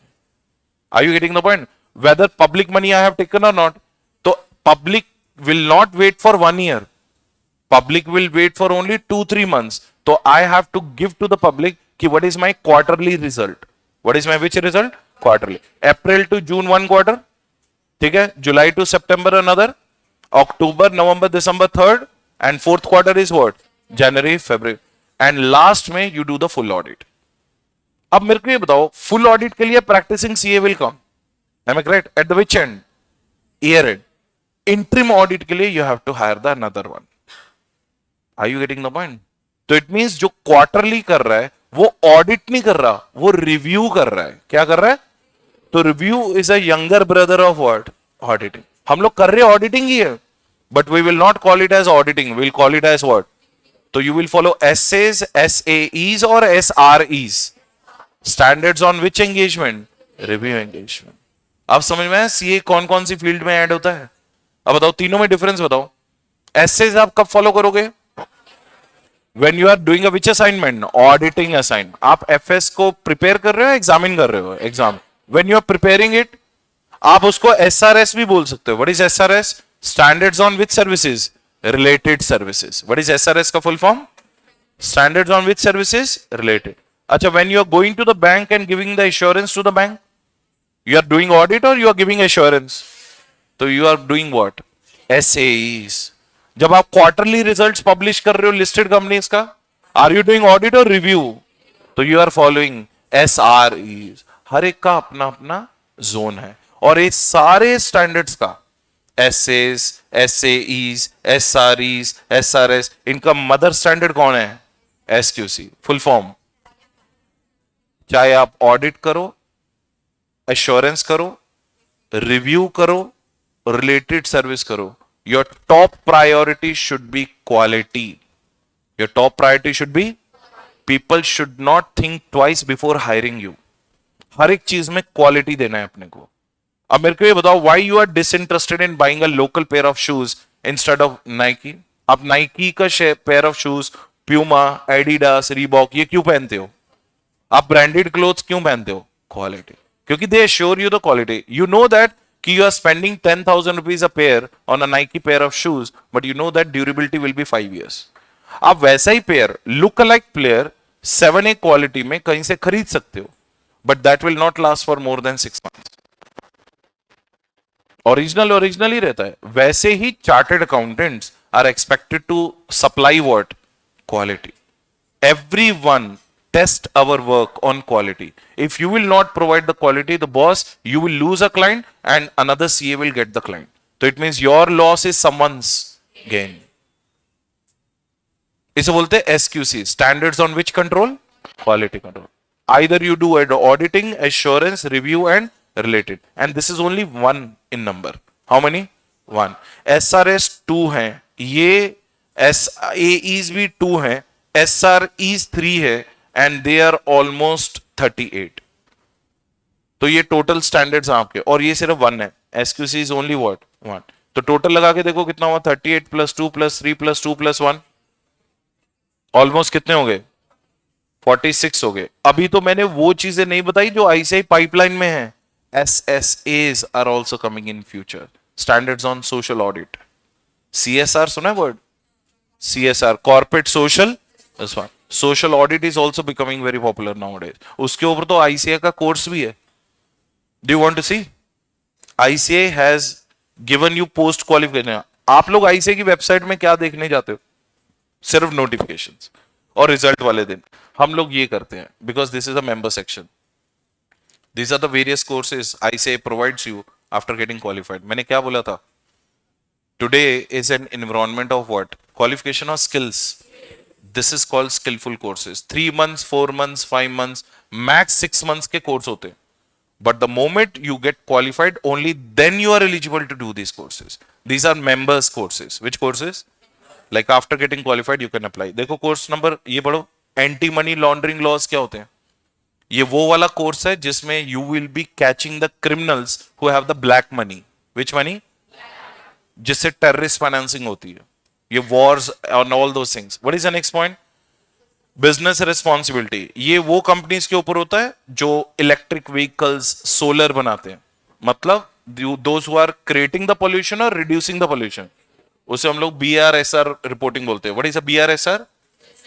A: Are you getting the point? Whether public money I have taken or not, तो public will not wait for 1 year. Public will wait for only 2-3 months. So I have to give to the public ki what is my quarterly result. What is my which result? Quarterly. April to June 1 quarter. ठीक है. July to September another. October, November, December 3rd. And 4th quarter is what? January, February. And last में you do the full audit. अब मेरे को ये बताओ, full audit के लिए practicing CA will come. Am I correct? At the which end? Year end. Interim audit के लिए you have to hire the another one. Are you getting the point? तो इट मींस जो quarterly कर रहा है वो ऑडिट नहीं कर रहा, वो रिव्यू कर रहा है. क्या कर रहा है? तो review is a younger brother of what? Auditing. हम लोग कर रहे हैं ऑडिटिंग ही है, but we will not call it as auditing, we will call it as what? तो you will follow SAs, SAEs और SREs. Standards on which engagement? Review engagement. अब समझ में आया सीए कौन कौन सी फील्ड में ऐड होता है? अब बताओ, तीनों में डिफरेंस बताओ. एसेज आप कब फॉलो करोगे? When you are doing a which assignment? Auditing assignment. आप FS को प्रिपेयर कर रहे हो, एग्जामिन कर रहे हो, exam. When you are preparing it, आप उसको SRS भी बोल सकते हो. What is SRS? Standards on which services? Related services. What is SRS का full form? Standards on which services? Related. अच्छा, when you are going to the bank and giving the assurance to the bank, you are doing audit or you are giving assurance? तो you are doing what? SAEs. जब आप quarterly results publish कर रहे हो listed companies का, are you doing audit और review? तो you are following SREs. हर एक का अपना अपना जोन है, और ये सारे स्टैंडर्ड्स का SAs, SAEs, SREs, SRS, इनका मदर स्टैंडर्ड कौन है? SQC. Full form. चाहे आप ऑडिट करो, एश्योरेंस करो, रिव्यू करो, रिलेटेड सर्विस करो, your top priority should be quality. Your top priority should be, people should not think twice before hiring you. हर एक चीज में क्वालिटी देना है अपने को. अब मेरे को ये बताओ, why you are disinterested in buying a local pair of shoes instead of Nike? आप Nike का pair of shoes, Puma, Adidas, Reebok ये क्यों पहनते हो? आप ब्रांडेड क्लोथ्स क्यों पहनते हो? क्वालिटी. क्योंकि they sure you the quality. You know that कि you are spending 10,000 rupees a pair on a Nike pair of shoes, but you know that durability will be 5 years. आप वैसा ही pair look alike player 7A quality में कहीं से खरीद सकते हो, but that will not last for more than 6 months. Original ही रहता है. वैसे ही chartered accountants are expected to supply what? Quality. Everyone test our work on quality. If you will not provide the quality, the boss, you will lose a client and another CA will get the client. So it means your loss is someone's gain. इसे बोलते हैं SQC, standards on which control? Quality control. Either you do auditing, assurance, review and related. And this is only one in number. How many? One. SRS 2 हैं, ये SAEs भी 2 हैं, SREs 3 है, and they are almost 38. तो ये total standards आपके, और ये सिर्फ 1 है. SQC is only what? 1. तो टोटल लगा के देखो कितना हुआ? 38 plus 2 plus 3 plus 2 plus 1, almost कितने हो गए? 46 हो गए. अभी तो मैंने वो चीजें नहीं बताई जो ICAI पाइपलाइन में है. SSAs are also coming in future. Standards on social audit. CSR सुना है word? CSR, corporate social. That's one. Social audit is also becoming very popular nowadays. उसके ऊपर तो ICAI का कोर्स भी है. Do you want to see? ICAI has given you post qualification. आप लोग ICAI की वेबसाइट में क्या देखने जाते हो? सिर्फ नोटिफिकेशंस और रिजल्ट वाले दिन. हम लोग ये करते हैं because this is a member section. These are the various courses ICAI provides you after getting qualified. मैंने क्या बोला था? Today is an environment of what? Qualification or skills. This is called skillful courses. 3 months, 4 months, 5 months, max 6 months के course होते हैं. But the moment you get qualified, only then you are eligible to do these courses. These are members courses. Which courses? Like after getting qualified, you can apply. देखो course number ये पढ़ो. Anti money laundering laws क्या होते हैं? ये वो वाला course है जिसमें you will be catching the criminals who have the black money. Which money? जिससे टेररिस्ट फाइनेंसिंग होती है. ये वॉर्स और all those things. What is the next point? Business responsibility. ये वो कंपनीज के ऊपर होता है जो इलेक्ट्रिक व्हीकल्स, सोलर बनाते हैं. मतलब those who are creating the pollution और रिड्यूसिंग द पोल्यूशन, उसे हम लोग BRSR रिपोर्टिंग बोलते हैं. What is a BRSR?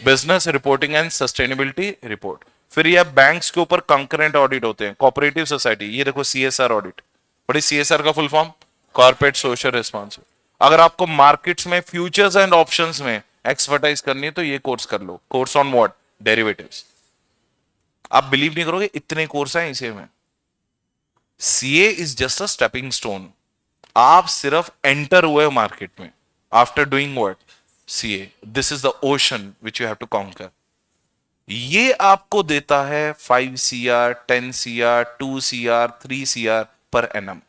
A: Business reporting and sustainability report. फिर ये बैंक्स के ऊपर कंकरेंट ऑडिट होते हैं. कोऑपरेटिव सोसाइटी, ये देखो CSR audit. What is CSR का full form? Corporate social responsibility. अगर आपको मार्केट्स में फ्यूचर्स एंड ऑप्शंस में एक्सपर्टाइज करनी है तो ये कोर्स कर लो. Course on what? डेरिवेटिव्स. आप बिलीव नहीं करोगे इतने कोर्स हैं इसे में. CA is just a stepping stone. आप सिर्फ एंटर हुए मार्केट में after doing what? CA. This is the ocean which you have to conquer. ये आपको देता है 5 CR, 10 CR, 2 CR, 3 CR per annum.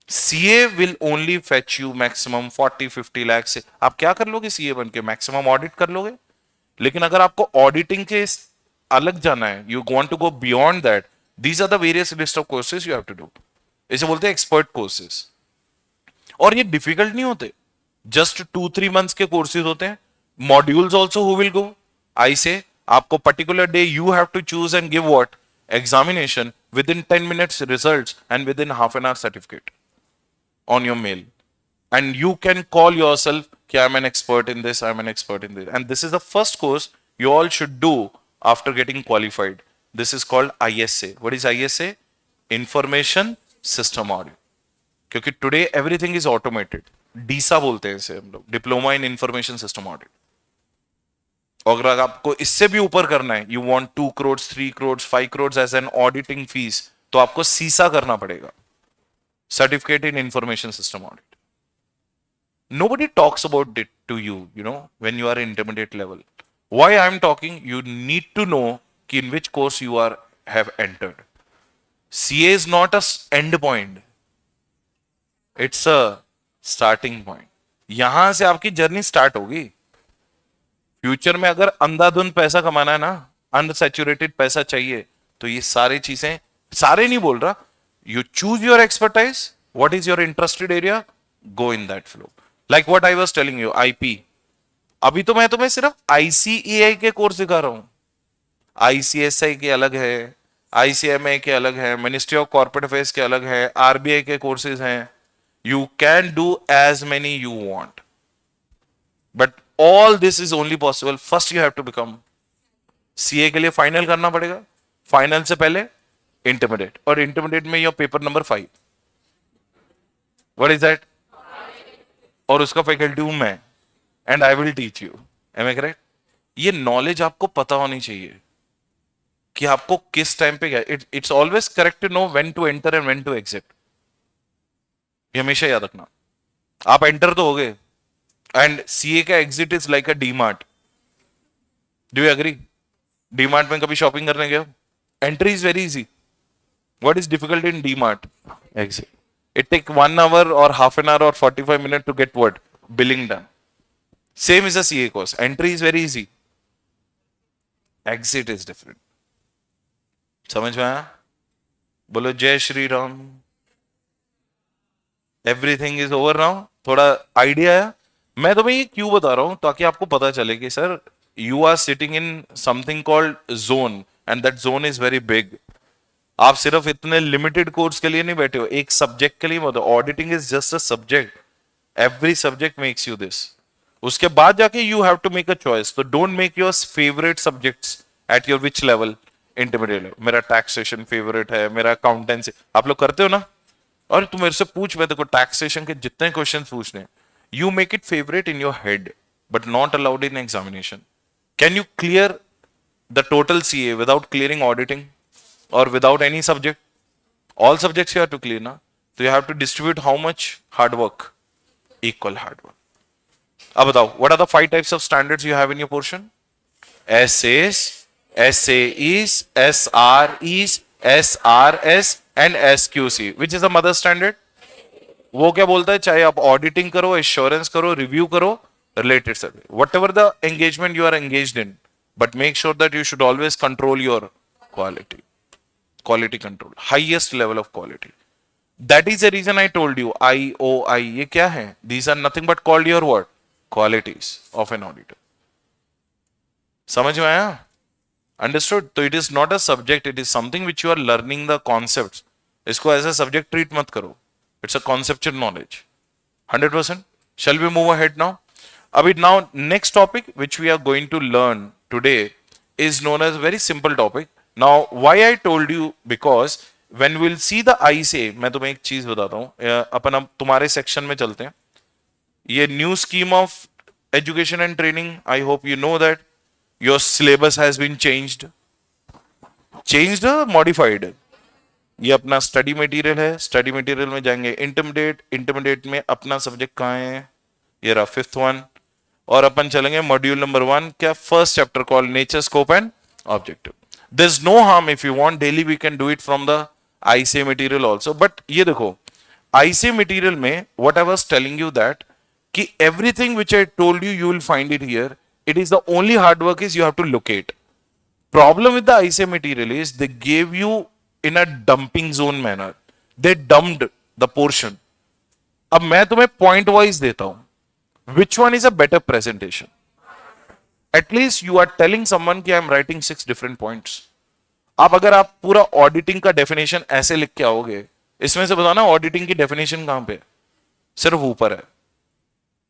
A: CA will only fetch you maximum 40-50 lakh से. आप क्या कर लोगे CA बन के? मैक्सिमम ऑडिट कर लोगे. लेकिन अगर आपको ऑडिटिंग के अलग जाना है, you want to go beyond that, these are the various list of courses you have to do. इसे बोलते हैं एक्सपर्ट कोर्सेज. और ये डिफिकल्ट नहीं होते. जस्ट 2-3 months के कोर्सेज होते हैं. Modules also who will go. I say आपको particular day you have to choose and give what examination within 10 minutes results and within half an hour certificate on your mail, and you can call yourself कि I'm an expert in this, I'm an expert in this, and this is the first course you all should do after getting qualified. This is called ISA. What is ISA? Information System Audit. क्योंकि today everything is automated. डीसा बोलते हैं इसे हम लोग, diploma in information system audit. और अगर आपको इससे भी ऊपर करना है, you want 2 crores 3 crores 5 crores as an auditing fees, तो आपको सीसा करना पड़ेगा, certificate in information system audit. Nobody talks about it to you, when you are intermediate level. Why I am talking? You need to know in which course you have entered. CA is not a end point. It's a starting point. यहां से आपकी journey start होगी. Future में अगर अंधाधुंध पैसा कमाना है ना, अनसैचुरेटेड पैसा चाहिए, तो ये सारी चीजें, सारे नहीं बोल रहा, you choose your expertise, what is your interested area, go in that flow. Like what I was telling you, IP. अभी तो मैं तुम्हें सिर्फ ICAI के कोर्स दिखा रहा हूं. ICSI के अलग है, ICMA के अलग है, मिनिस्ट्री ऑफ कॉर्पोरेट अफेयर्स के अलग है, RBI के कोर्सेज हैं. You can do as many you want, but all this is only possible. First you have to become CA के लिए फाइनल करना पड़ेगा. फाइनल से पहले इंटरमीडिएट, और इंटरमीडिएट में your paper number 5. What is that? और उसका फैकल्टी हूं मैं, and I will teach you. Am I correct? ये नॉलेज आपको पता होनी चाहिए कि आपको किस टाइम पे क्या. It's always correct to know when to enter and when to exit. ये हमेशा याद रखना. आप एंटर तो हो गए, एंड सीए का exit is like a DMart. Do you agree? DMart में कभी शॉपिंग करने गए हो? Entry is very easy. What is difficult in DMart? Exit. It take 1 hour or half an hour or 45 minutes to get what? Billing done. Same is a CA course. Entry is very easy. Exit is different. समझ में आया? बोलो जय Shri Ram. Everything is over now. थोड़ा idea आया? मैं तुम्हें ये क्यों बता रहा हूं, ताकि आपको पता चले कि sir you are sitting in something called zone, and that zone is very big. आप सिर्फ इतने लिमिटेड कोर्स के लिए नहीं बैठे हो, एक सब्जेक्ट के लिए मत. Auditing is just a subject. Every subject makes you this. उसके बाद जाके you have to make a choice. तो don't make your favourite subjects at your which level. Intermediate level. मेरा टैक्सेशन फेवरेट है, मेरा अकाउंटेंसी. आप लोग करते हो ना? और तू मेरे से पूछ, मैं देखो टैक्सेशन के जितने क्वेश्चन पूछने, you make it favourite in your head, but not allowed in examination. Can you clear the total CA without clearing auditing? Or without any subject? All subjects you have to clear, na? So you have to distribute how much hard work? Equal hard work. अब बताओ, what are the 5 types of standards you have in your portion? SAs, SAEs, SREs, SRS and SQC. Which is the mother standard? वो क्या बोलता है? चाहे आप auditing करो, assurance करो, रिव्यू करो, related survey, whatever the engagement you are engaged in, but make sure that you should always control your quality. Quality control, highest level of quality. That is the reason I told you IOI. ये क्या है? These are nothing but called your what? Qualities of an auditor. समझ में आया? Understood? तो it is not a subject, it is something which you are learning the concepts. इसको ऐसा subject treat मत करो. It's a conceptual knowledge. 100%. Shall we move ahead now? अभी now next topic which we are going to learn today is known as a very simple topic. Now, why I told you? Because when we'll see the ISA, मैं तुम्हें एक चीज बताता हूं. अपन अब तुम्हारे section में चलते हैं. ये new scheme of education and training, I hope you know that your syllabus has been changed modified. ये अपना स्टडी मटेरियल है. स्टडी मटेरियल में जाएंगे इंटरमीडिएट. इंटरमीडिएट में अपना सब्जेक्ट कहाँ है? ये रहा 5th one. और अपन चलेंगे मॉड्यूल नंबर 1, क्या? First chapter called nature, scope and objective. There's no harm if you want daily we can do it from the ICA material also. But ये देखो, ICA material में what I was telling you that कि everything which I told you, you will find it here. It is the only hard work is you have to locate. Problem with the ICA material is they gave you in a dumping zone manner. They dumped the portion. अब मैं तुम्हें point wise देता हूं. Which one is a better presentation? At least you are telling someone कि I am writing 6 different points. अगर आप पूरा auditing का डेफिनेशन ऐसे लिख के आओगे, इसमें से बताना ऑडिटिंग की डेफिनेशन कहां पे? सिर्फ ऊपर है,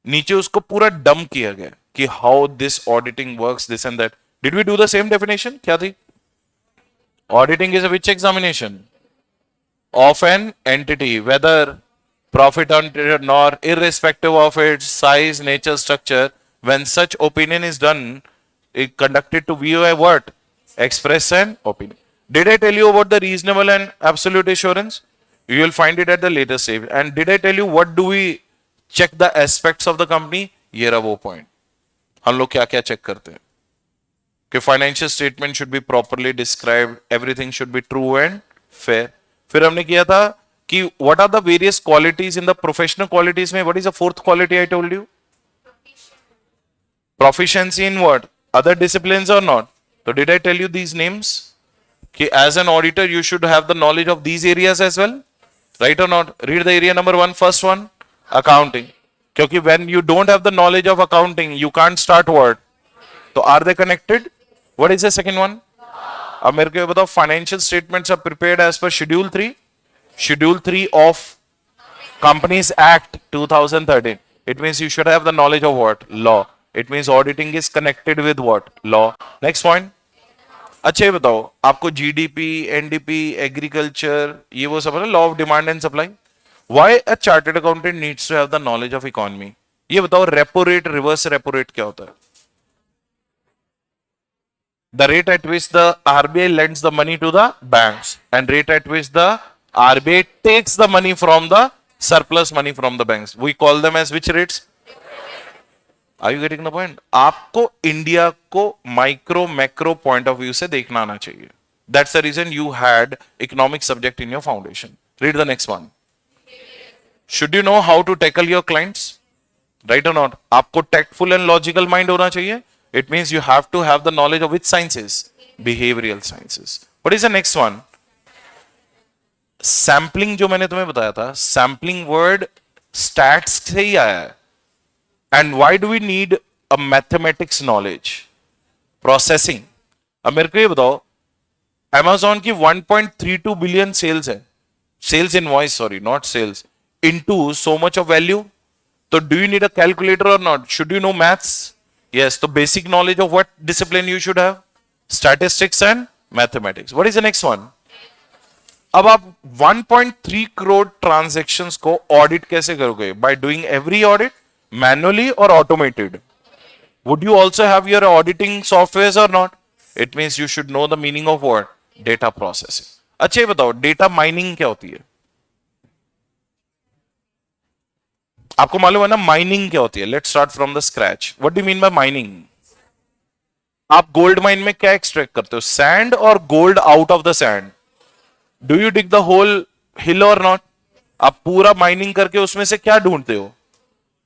A: नीचे उसको पूरा डम किया गया कि how this auditing works, this and that. Did we do the same definition? क्या थी? Auditing is a which examination of an entity, whether profit nor irrespective of its size, nature, structure. When such opinion is done, it conducted to view a what? Express an opinion. Did I tell you about the reasonable and absolute assurance? You will find it at the later stage. And did I tell you what do we check the aspects of the company? ये रहा वो point. हम लोग क्या क्या check करते हैं कि financial statement should be properly described, everything should be true and fair. फिर हमने किया था कि what are the various qualities in the professional qualities में. What is the fourth quality I told you? Proficiency in what? Other disciplines और not. तो did I tell you these names कि as an auditor you should have the knowledge of these areas as well, right और not? Read the area number 1, first one, accounting. क्योंकि when you don't have the knowledge of accounting you can't start word. तो are they connected? What is the second one? अब मेरे को बताओ, financial statements are prepared as per schedule 3 of companies act 2013. It means you should have the knowledge of what? Law. It means auditing is connected with what? Law. Next point. अच्छा ये बताओ, आपको GDP, NDP, agriculture, ये वो सब है, law of demand and supply. Why a chartered accountant needs to have the knowledge of economy? ये बताओ, repo rate, reverse repo rate क्या होता है? The rate at which the RBI lends the money to the banks and rate at which the RBI takes the money from the surplus money from the banks. We call them as which rates? Are you getting the point? आपको India को micro macro point of view से देखना आना चाहिए. That's the reason you had economic subject in your foundation. Read the next one. Should you know how to tackle your clients? Right or not? आपको tactful and logical mind होना चाहिए. It means you have to have the knowledge of which sciences? Behavioral sciences. What is the next one? Sampling, जो मैंने तुम्हें बताया था, sampling word stats से ही आया है. And why do we need a mathematics knowledge? Processing. अब मेरे को ये बताओ, Amazon की 1.32 बिलियन सेल्स है, sales invoice, sorry not sales, into so much of value. तो do you need a calculator or not? Should you know maths? Yes, so basic knowledge of what discipline you should have? Statistics and mathematics. What is the next one? अब आप 1.3 crore transactions को audit कैसे करोगे? By doing every audit manually or automated? Would you also have your auditing softwares or not? It means you should know the meaning of what? Data processing. अच्छा ये बताओ, data mining क्या होती है? आपको मालूम है ना माइनिंग क्या होती है? Let's start from the scratch. What do you mean by mining? आप गोल्ड माइन में क्या एक्सट्रैक्ट करते हो? सैंड और gold out of the sand. Do you dig the whole hill और नॉट? आप पूरा माइनिंग करके उसमें से क्या ढूंढते हो?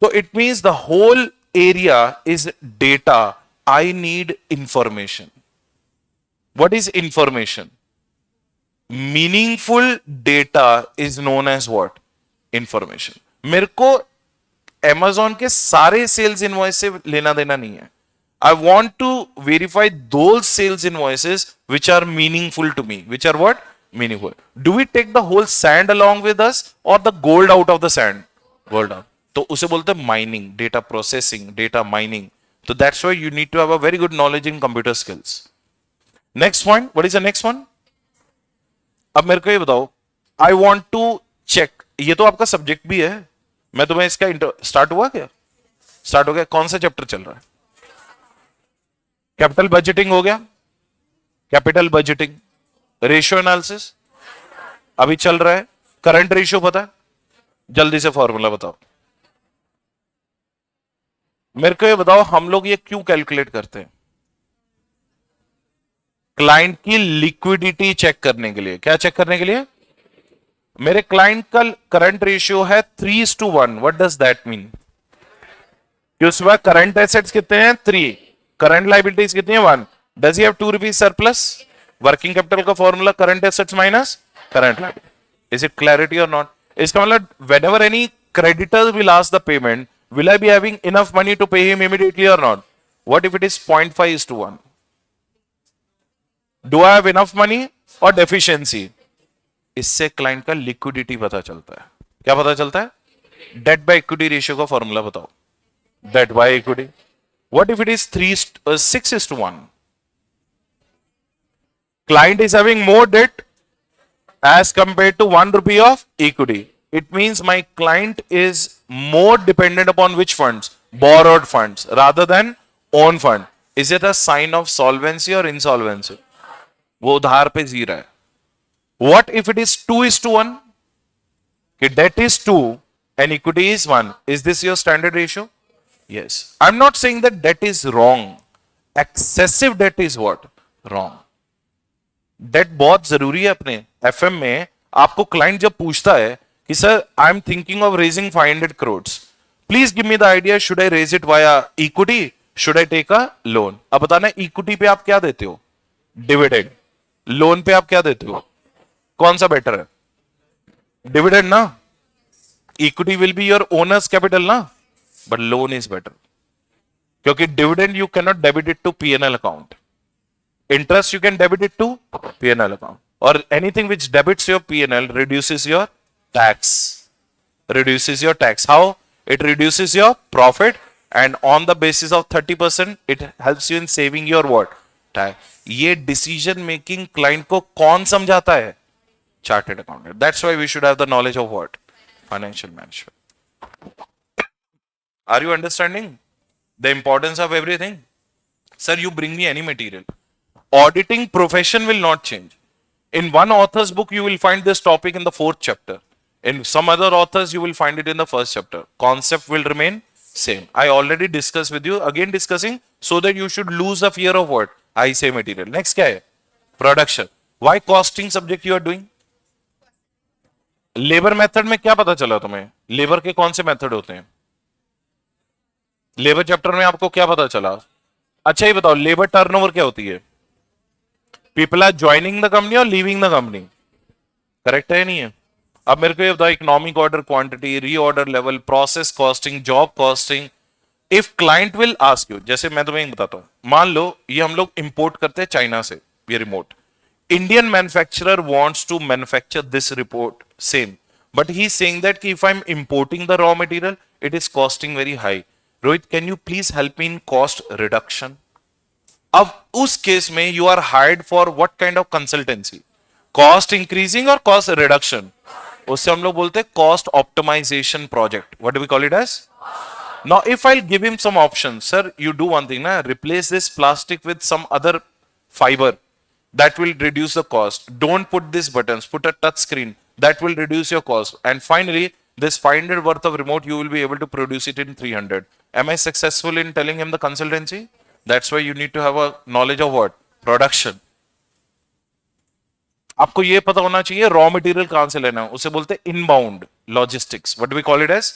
A: तो it means the whole area is data. I need information. What is information? Meaningful data is known as what? Information. मेरे को Amazon के सारे सेल्स इनवॉइस से लेना देना नहीं है. I want to verify those sales invoices which are meaningful to me. Which are what? Meaningful. Do we take the whole sand along with us or the gold out of the sand? Gold out. तो उसे बोलते हैं mining, data processing, data mining. So that's why you need to have a very good knowledge in computer skills. Next point. What is the next one? अब मेरे को ये बताओ, I want to check. ये तो आपका सब्जेक्ट भी है. मैं तुम्हें इसका स्टार्ट हुआ क्या? स्टार्ट हो गया. कौन सा चैप्टर चल रहा है? कैपिटल बजटिंग हो गया. कैपिटल बजटिंग, रेशियो एनालिसिस अभी चल रहा है. करंट रेशियो पता है? जल्दी से फॉर्मूला बताओ. मेरे को ये बताओ, हम लोग ये क्यों कैलकुलेट करते हैं? क्लाइंट की लिक्विडिटी चेक करने के लिए. क्या चेक करने के लिए? मेरे क्लाइंट का करंट रेशियो है 3:1. What does that mean? कि उसमें करंट एसेट्स कितने हैं? 3. करंट लाइबिलिटीज कितनी है? 1. Does he have 2 rupees surplus? Working capital का formula current assets minus current liability. Is it clarity और नॉट? इसका मतलब whenever any creditor will ask the payment, will I be having enough money to pay him immediately or not? What if it is 0.5:1? Do I have enough money or deficiency? इससे client का liquidity पता चलता है. क्या पता चलता है? Date by equity ratio का फॉर्मूला बताओ. Debt by equity. What if it is 6:1? Client is having more debt as compared to 1 rupee of equity. It means my client is more dependent upon which funds? Borrowed funds rather than own fund. Is it a sign of solvency or insolvency? वो उधार पे जी रहा है. What if it is 2:1? कि debt is 2 and equity is 1. Is this your standard ratio? Yes. I'm not saying that debt is wrong. Excessive debt is what? Wrong. Debt बहुत जरूरी है अपने एफएम में. आपको क्लाइंट जब पूछता है कि sir I am thinking of raising 500 crores, please give me the idea, should I raise it via equity, should I take a loan. अब बताना, इक्विटी पे आप क्या देते हो? डिविडेंड. लोन पे आप क्या देते हो? कौन सा बेटर है? डिविडेंड ना. Equity will be your owners capital ना, बट लोन इज बेटर. क्योंकि dividend you can not debit it to PNL account. Interest you can debit it to P&L account, or anything which debits your P&L reduces your tax. Reduces your tax. How? It reduces your profit, and on the basis of 30% it helps you in saving your what? Tax. ये decision making client को कौन समझाता है? Chartered accountant. That's why we should have the knowledge of what? Financial management. Are you understanding the importance of everything? Sir, you bring me any material. Auditing profession will not change. In one author's book, you will find this topic in the 4th chapter. In some other authors, you will find it in the 1st chapter. Concept will remain same. I already discussed with you, again discussing, so that you should lose the fear of what? I say material. Next क्या है? Production. Why costing subject you are doing? Labor method में क्या पता चला तुम्हें? Labor के कौन से method होते हैं? Labor chapter में आपको क्या पता चला? अच्छा ये बताओ, labor turnover क्या होती है? People are joining the company or leaving the company? Correct है नहीं है? अब मेरे को ये बताओ, economic order quantity, reorder level, process costing, job costing. If client will ask you, जैसे मैं तुम्हें बताता हूं, मान लो ये हम लोग इंपोर्ट करते हैं चाइना से ये remote. Indian manufacturer wants to manufacture this report same, but he is saying that कि if I am importing the raw material it is costing very high. Rohit, can you please help me in cost reduction? अब उस case में you are hired for what kind of consultancy? Cost increasing और cost reduction. उससे हम लोग बोलते हैं cost optimization project. What do we call it as? Now if I give him some option, sir you do one thing ना, replace this plastic with some other fibre, that will reduce the cost. Don't put these buttons, put a touch screen, that will reduce your cost. And finally, this 500 worth of remote, you will be able to produce it in 300. Am I successful in telling him the consultancy? That's why you need to have a knowledge of what? Production. आपको ये पता होना चाहिए raw material कहां से लेना है. उसे बोलते हैं inbound logistics. What do we call it as?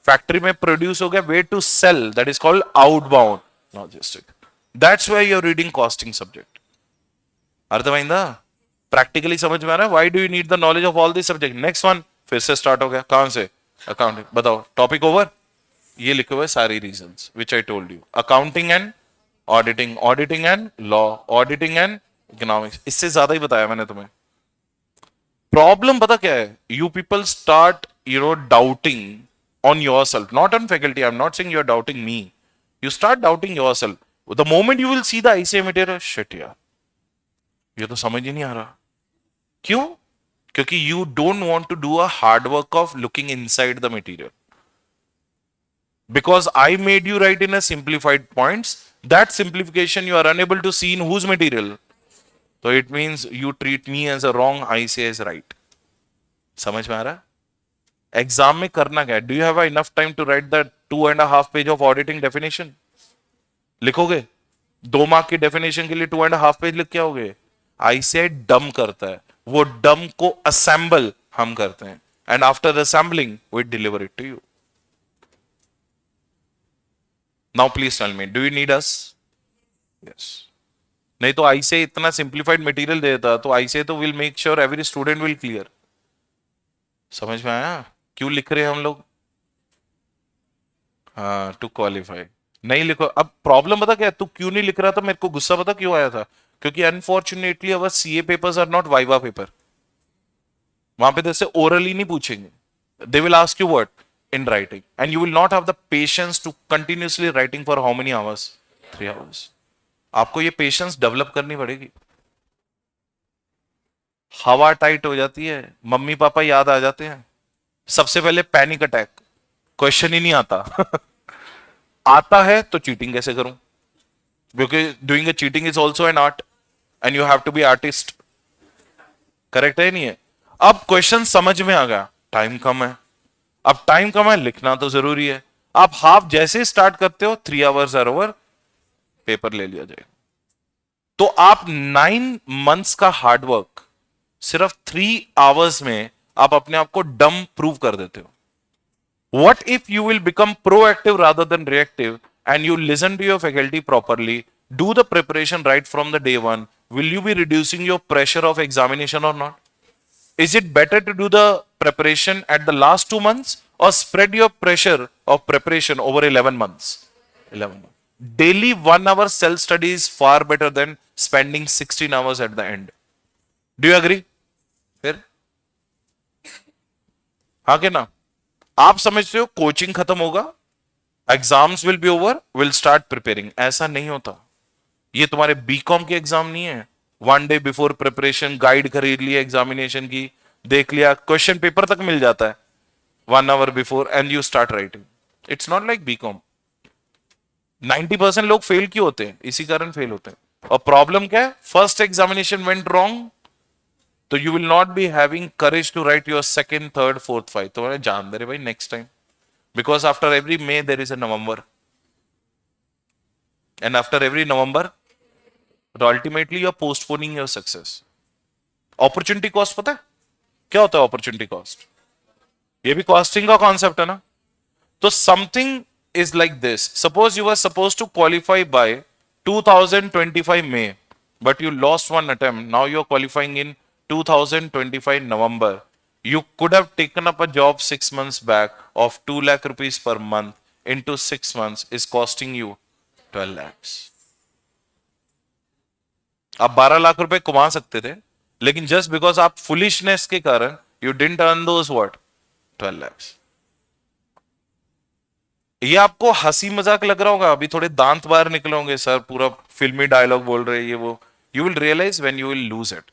A: Factory में प्रोड्यूस हो गया, way to sell, that is called outbound logistics. That's why you are reading costing subject. अर्थమైंदा? प्रैक्टिकली समझ में आ रहा है? Why do you need the knowledge of all this subject? Next one फिर से स्टार्ट हो गया. कहां से? अकाउंटिंग. बताओ, टॉपिक ओवर. ये लिखे हुए सारी reasons which I told you. Accounting and auditing, auditing and law, auditing and economics. इससे ज्यादा ही बताया मैंने तुम्हें. प्रॉब्लम पता क्या है? You people start doubting on your self, not on faculty. I am not saying you are doubting me. You start doubting your self the moment you will see the ICA material. Shit यार, ये तो समझ ही नहीं आ रहा. क्यों? क्योंकि you don't want to do a hard work of looking inside the material. Because I made you write in a simplified points, that simplification you are unable to see in whose material? So it means you treat me as a wrong, I say as right. समझ में आ रहा? Exam में करना क्या है? Do you have enough time to write the 2.5 page of auditing definition? लिखोगे? 2 mark की डेफिनेशन के लिए 2.5 पेज लिख के आओगे? आई से डम करता है, वो डम को असेंबल हम करते हैं, and after assembling we deliver it to you. Now please tell me, do you need us? Yes. नहीं तो आई से इतना सिंप्लीफाइड मटेरियल देता तो आई से तो will make sure every student will clear. समझ में आया क्यों लिख रहे हैं हम लोग? हाँ, टू क्वालिफाई। नहीं लिखो। अब प्रॉब्लम पता क्या है, तू क्यों नहीं लिख रहा था, मेरे को गुस्सा पता क्यों आया था? क्योंकि unfortunately our CA papers are not viva paper. वहां पे जैसे ओरली नहीं पूछेंगे, they will ask you what in writing, and you will not have the patience to continuously writing for how many hours, 3 hours. आपको ये patience develop करनी पड़ेगी। हवा टाइट हो जाती है, मम्मी पापा याद आ जाते हैं, सबसे पहले पैनिक अटैक, क्वेश्चन ही नहीं आता। आता है तो चीटिंग कैसे करूं, क्योंकि doing a cheating is also an art, and you have to be artist. Correct है नहीं है? अब क्वेश्चन समझ में आ गया, टाइम कम है। अब टाइम कम है, लिखना तो जरूरी है। आप हाफ जैसे स्टार्ट करते हो, 3 आवर्स आर ओवर, पेपर ले लिया जाएगा। तो आप 9 मंथ्स का हार्डवर्क सिर्फ 3 आवर्स में आप अपने आप को डम प्रूव कर देते हो। What if you will become proactive rather than reactive, and you listen to your faculty properly, do the preparation right from the day one? Will you be reducing your pressure of examination or not? Is it better to do the preparation at the last 2 months, or spread your pressure of preparation over 11 months? 11 months. Daily 1 hour self study is far better than spending 16 hours at the end. Do you agree? फिर हाँ के ना? आप समझते हो coaching खत्म होगा, exams will be over, will start preparing? ऐसा नहीं होता। ये तुम्हारे बीकॉम के एग्जाम नहीं है। 1 डे बिफोर प्रिपरेशन गाइड खरीद लिया एग्जामिनेशन की, देख लिया, क्वेश्चन पेपर तक मिल जाता है 1 hour before, and you start writing. It's not like BCom. 90% लोग फेल क्यों होते हैं? इसी कारण फेल होते हैं। और प्रॉब्लम क्या है? फर्स्ट एग्जामिनेशन वेंट रॉन्ग, तो you will not be having courage to write your second, third, fourth, five. तो मैंने जान दे रहे भाई next time, because after every May there is a November, and after every November, ultimately you are postponing your success. Opportunity cost पता है क्या होता है? opportunity cost, ये भी costing का concept है ना। तो something is like this. Suppose you were supposed to qualify by 2025 May, but you lost one attempt. Now you are qualifying in 2025 November. You could have taken up a job 6 months back of 2 lakh rupees per month into 6 months is costing you 12 lakhs. आप 12 लाख रुपए कमा सकते थे, लेकिन just because आप foolishness के कारण you didn't earn those what 12 lakhs. ये आपको हंसी मजाक लग रहा होगा, अभी थोड़े दांत बाहर निकले होंगे, सर पूरा फिल्मी डायलॉग बोल रहे हैं ये वो। You will realise when you will lose it,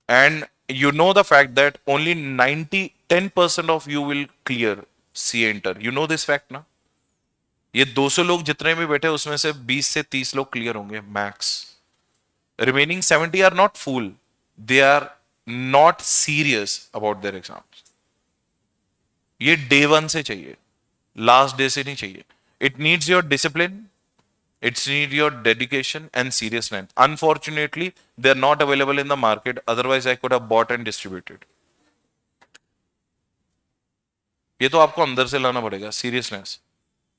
A: and you know the fact that only 10% of you will clear CA Inter. You know this fact ना? ये 200 लोग जितने भी बैठे उसमें से 20 से 30 लोग क्लियर होंगे max. Remaining 70 are not fool, they are not serious about their exams. ये डे वन से चाहिए, लास्ट डे से नहीं चाहिए। It needs your discipline, it's need your dedication and seriousness. Unfortunately, they are not available in the market. Otherwise, I could have bought and distributed. ये तो आपको अंदर से लाना पड़ेगा, seriousness.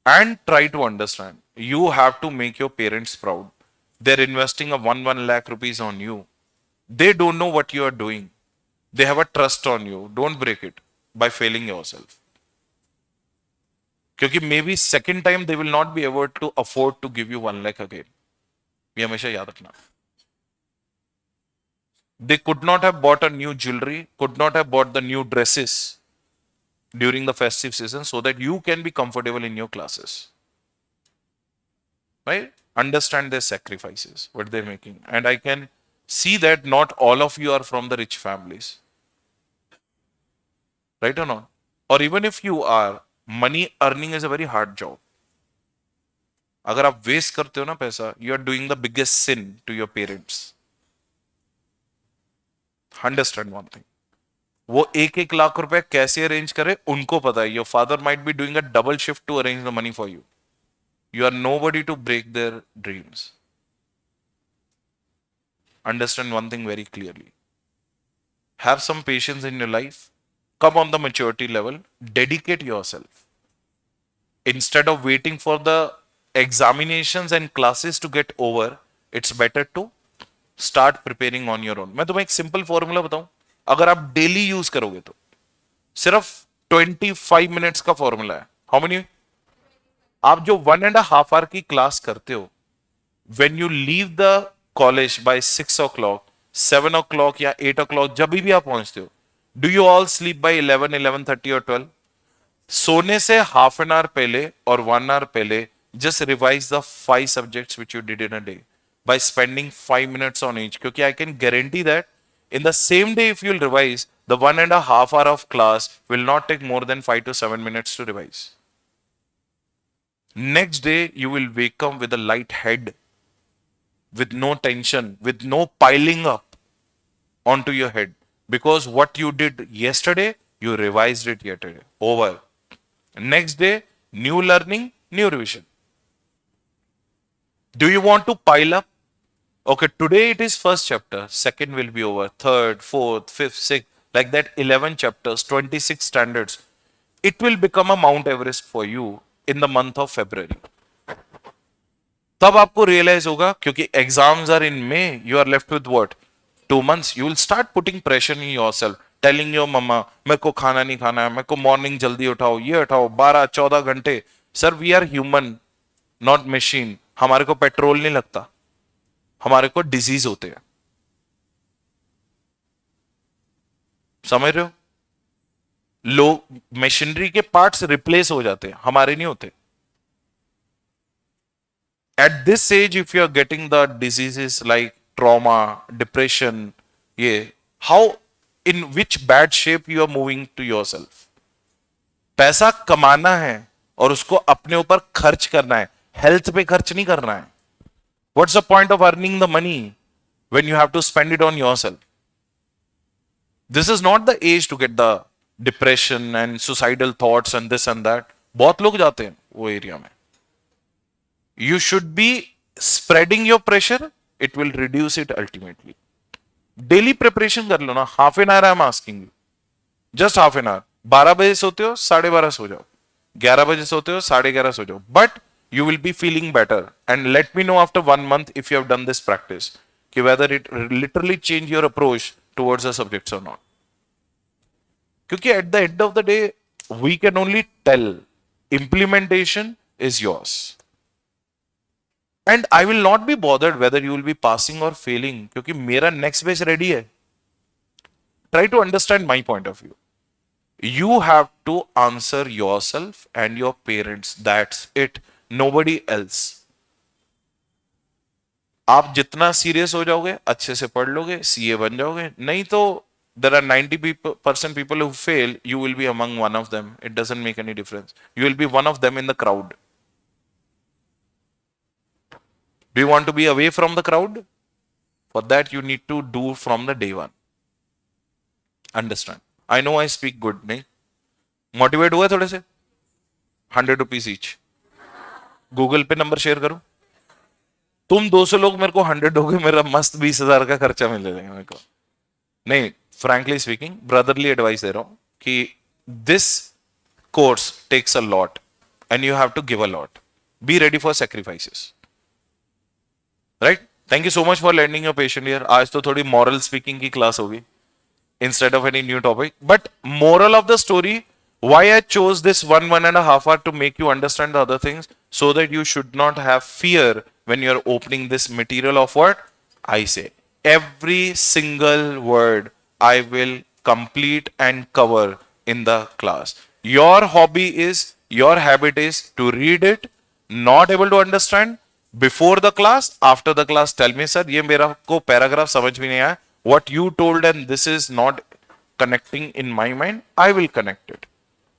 A: And try to understand. You have to make your parents proud. They're investing a 1 lakh rupees on you. They don't know what you are doing. They have a trust on you. Don't break it by failing yourself. क्योंकि may be second time they will not be able to afford to give you 1 lakh again. ये हमेशा याद रखना। They could not have bought a new jewellery, could not have bought the new dresses during the festive season so that you can be comfortable in your classes, right? Understand their sacrifices, what they're making, and I can see that not all of you are from the rich families, right or not? Or even if you are, money earning is a very hard job. अगर आप waste करते हो ना पैसा, you are doing the biggest sin to your parents. Understand one thing, वो 1-1 लाख रुपए कैसे arrange करे उनको पता है। Your father might be doing a double shift to arrange the money for you. You are nobody to break their dreams. Understand one thing very clearly. Have some patience in your life. Come on the maturity level. Dedicate yourself. Instead of waiting for the examinations and classes to get over, it's better to start preparing on your own. मैं तुम्हें एक simple formula बताऊं, अगर आप daily use करोगे तो सिर्फ 25 minutes का फॉर्मूला है। How many? आप जो 1.5 आवर की क्लास करते हो, when you leave the college by 6 o'clock, 7 o'clock या 8 o'clock, जब भी आप पहुंचते हो, do you all sleep by 11, 11:30 और 12? सोने से हाफ एन आवर पहले और 1 hour पहले just revise the 5 subjects which you did in a day by spending 5 minutes on each, क्योंकि I can guarantee that in the same day if you'll revise, the 1.5 hour of class will not take more than 5 to 7 minutes to revise. Next day you will wake up with a light head, with no tension, with no piling up onto your head, because what you did yesterday, you revised it yesterday. Over. Next day, new learning, new revision. Do you want to pile up? Okay, today it is first chapter, second will be over, third, fourth, fifth, sixth, like that 11 chapters, 26 standards. It will become a Mount Everest for you in the month of February. तब आपको realise होगा, क्योंकि exams are in May, you are left with what, 2 months. You will start putting pressure in yourself, telling your मम्मा मेरे को खाना नहीं खाना है, मेरे को मॉर्निंग जल्दी उठाओ, ये उठाओ, 12-14 घंटे। Sir, we are human, not machine. हमारे को पेट्रोल नहीं लगता, हमारे को डिजीज होते हैं। समझ रहे हो? लोग मशीनरी के पार्ट्स रिप्लेस हो जाते हैं, हमारे नहीं होते। At this age, if you are getting the diseases like trauma, depression, how, in which bad shape you are moving to yourself? पैसा कमाना है और उसको अपने ऊपर खर्च करना है, हेल्थ पे खर्च नहीं करना है। What's the point of earning the money when you have to spend it on yourself? This is not the age to get the depression and suicidal thoughts and this and that. बहुत लोग जाते हैं वो area में। You should be spreading your pressure. It will reduce it ultimately. Daily preparation कर लो ना, half an hour I am asking you. Just half an hour. 12 बजे सोते हो, 12:30 सो जाओ। 11 बजे सोते हो, 11:30 सो जाओ। But you will be feeling better. And let me know after 1 month if you have done this practice, कि whether it literally change your approach towards the subjects or not. क्योंकि at the end of the day, we can only tell. Implementation is yours. And I will not be bothered whether you will be passing or failing, क्योंकि मेरा next batch ready है। Try to understand my point of view. You have to answer yourself and your parents. That's it. Nobody else. आप जितना serious हो जाओगे, अच्छे से पढ़ लोगे, सीए बन जाओगे। नहीं तो there are 90% people who fail. You will be among one of them. It doesn't make any difference. You will be one of them in the crowd. Do you want to be away from the crowd? For that, you need to do from the day one. Understand? I know I speak good, नहीं? Motivate हुआ थोड़े से? 100 rupees each. Google पे number share करो। तुम 200 लोग मेरे को 100 दोगे, मेरा मस्त 20,000 का खर्चा मिल जाएगा मेरे को। नहीं, frankly speaking, brotherly advice दे रहा हूँ कि this course takes a lot and you have to give a lot. Be ready for sacrifices. Right? Thank you so much for lending your patience here. आज तो थोड़ी moral speaking की class होगी instead of any new topic. But moral of the story, why I chose this 1.5 hour to make you understand the other things, so that you should not have fear when you're opening this material of what I say. Every single word I will complete and cover in the class. Your hobby is, your habit is to read it, not able to understand, before the class, after the class, tell me, sir, ये मेरा को paragraph समझ भी नहीं आया. What you told and this is not connecting in my mind, I will connect it.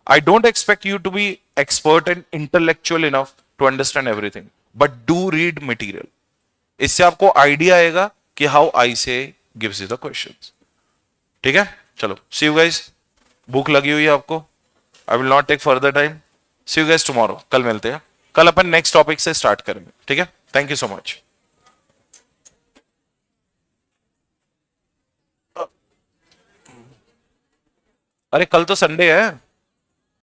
A: I don't expect you to be expert and intellectual enough to understand everything, but do read material. इससे आपको idea आएगा कि how I say gives you the questions. ठीक है? चलो, see you guys. भूख लगी हुई है आपको? I will not take further time. See you guys tomorrow. कल मिलते हैं। कल अपन नेक्स्ट टॉपिक से स्टार्ट करेंगे। ठीक है? Thank you so much. अरे कल तो संडे है।